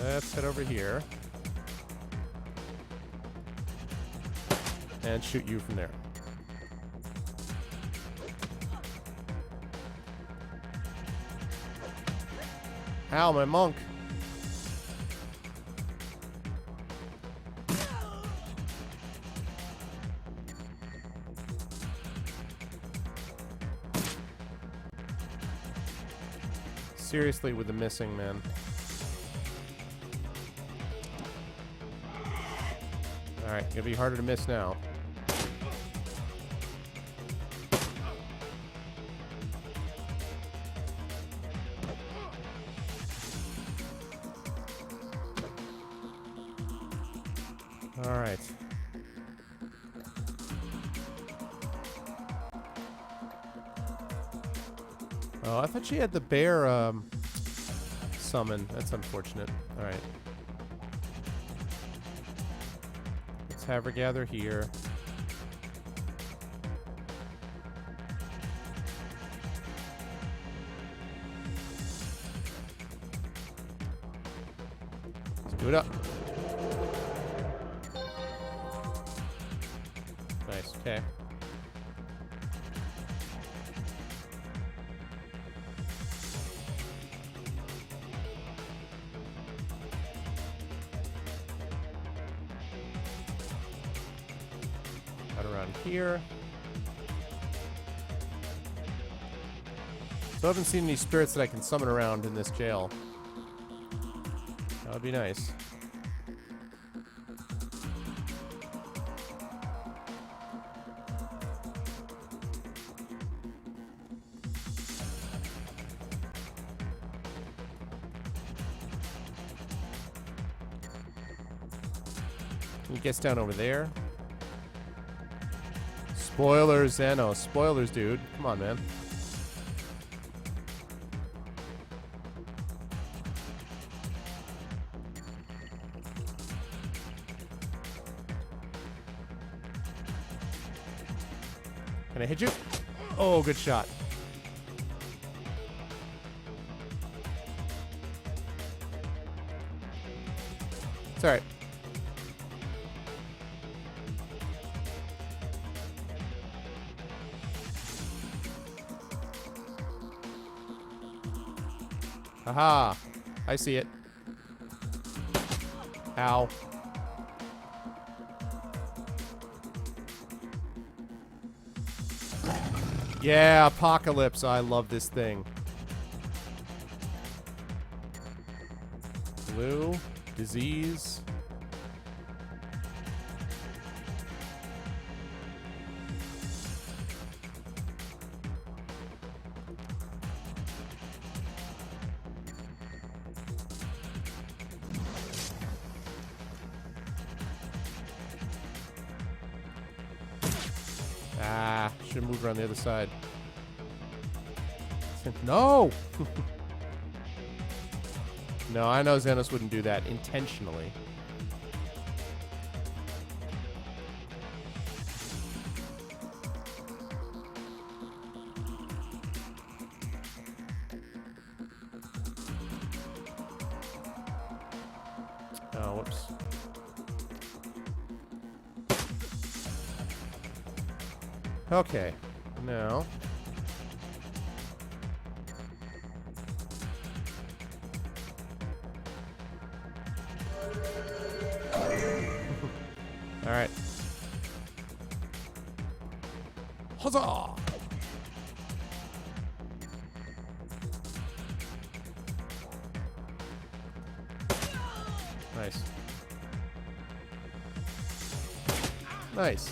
Let's head over here. And shoot you from there. Ow, my monk. Seriously with the missing, man. Alright, it'll be harder to miss now. Alright. Oh, I thought she had the bear summon. That's unfortunate. Alright. Have her gather here. Let's do it up. Nice, okay. Around here. So I haven't seen any spirits that I can summon around in this jail. That would be nice. He gets down over there. Spoilers, Zeno. Spoilers, dude. Come on, man. Can I hit you? Oh, good shot. It's alright. Aha! I see it. Ow. Yeah, Apocalypse. I love this thing. Flu, disease. Ah, should have moved around the other side. No! No, I know Xenos wouldn't do that intentionally. Okay. Now. All right. Huzzah! Nice. Nice.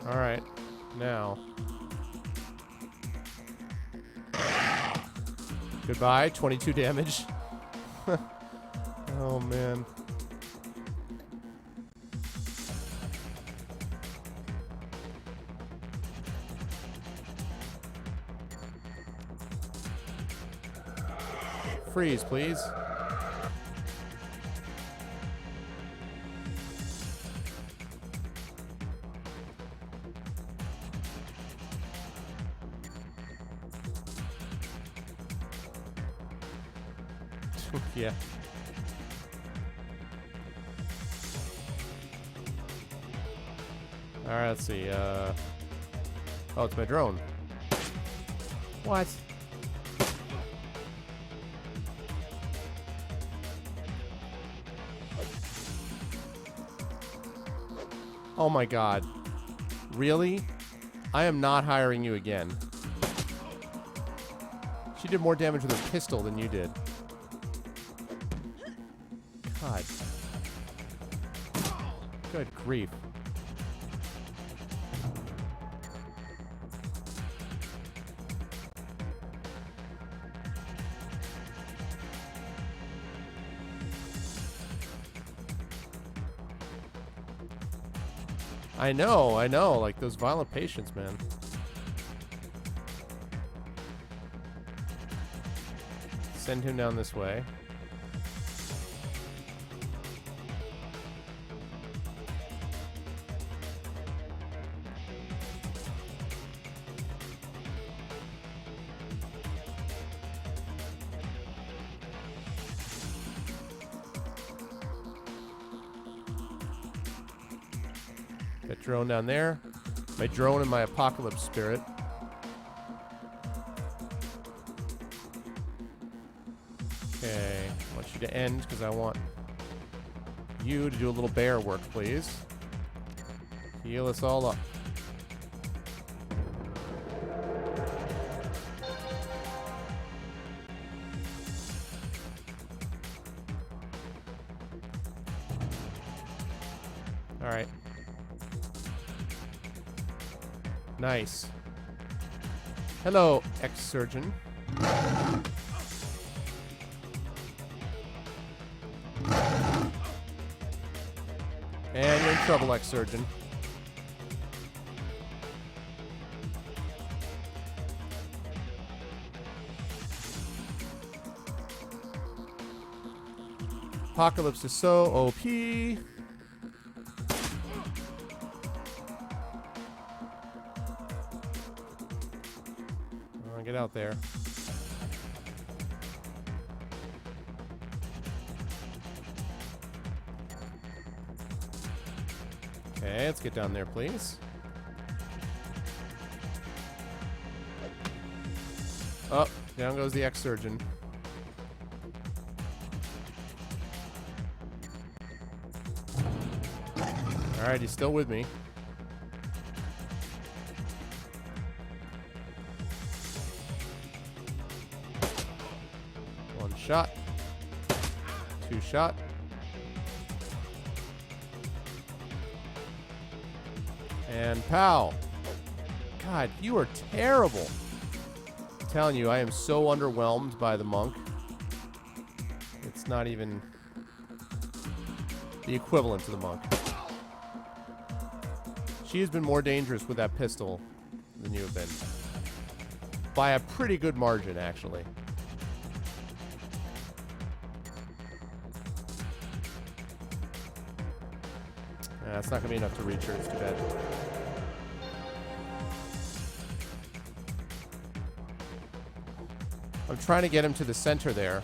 All right. Now. Goodbye. 22 damage. Oh, man. Freeze, please. Yeah. Alright, let's see. Oh, it's my drone. What? Oh my god. Really? I am not hiring you again. She did more damage with her pistol than you did. God. Good grief. I know, like those violent patients, man. Send him down this way. That drone down there. My drone and my apocalypse spirit. Okay, I want you to end because I want you to do a little bear work, please. Heal us all up. All right. Nice. Hello, ex-surgeon. And you're in trouble, ex-surgeon. Apocalypse is so OP. Get out there. Okay, let's get down there, please. Oh, down goes the ex-surgeon. Alright, he's still with me. One shot. Two shot. And pow. God, you are terrible. I'm telling you, I am so underwhelmed by the monk. It's not even the equivalent to the monk. She has been more dangerous with that pistol than you have been. By a pretty good margin, actually. That's not going to be enough to reach her. It's too bad. I'm trying to get him to the center there.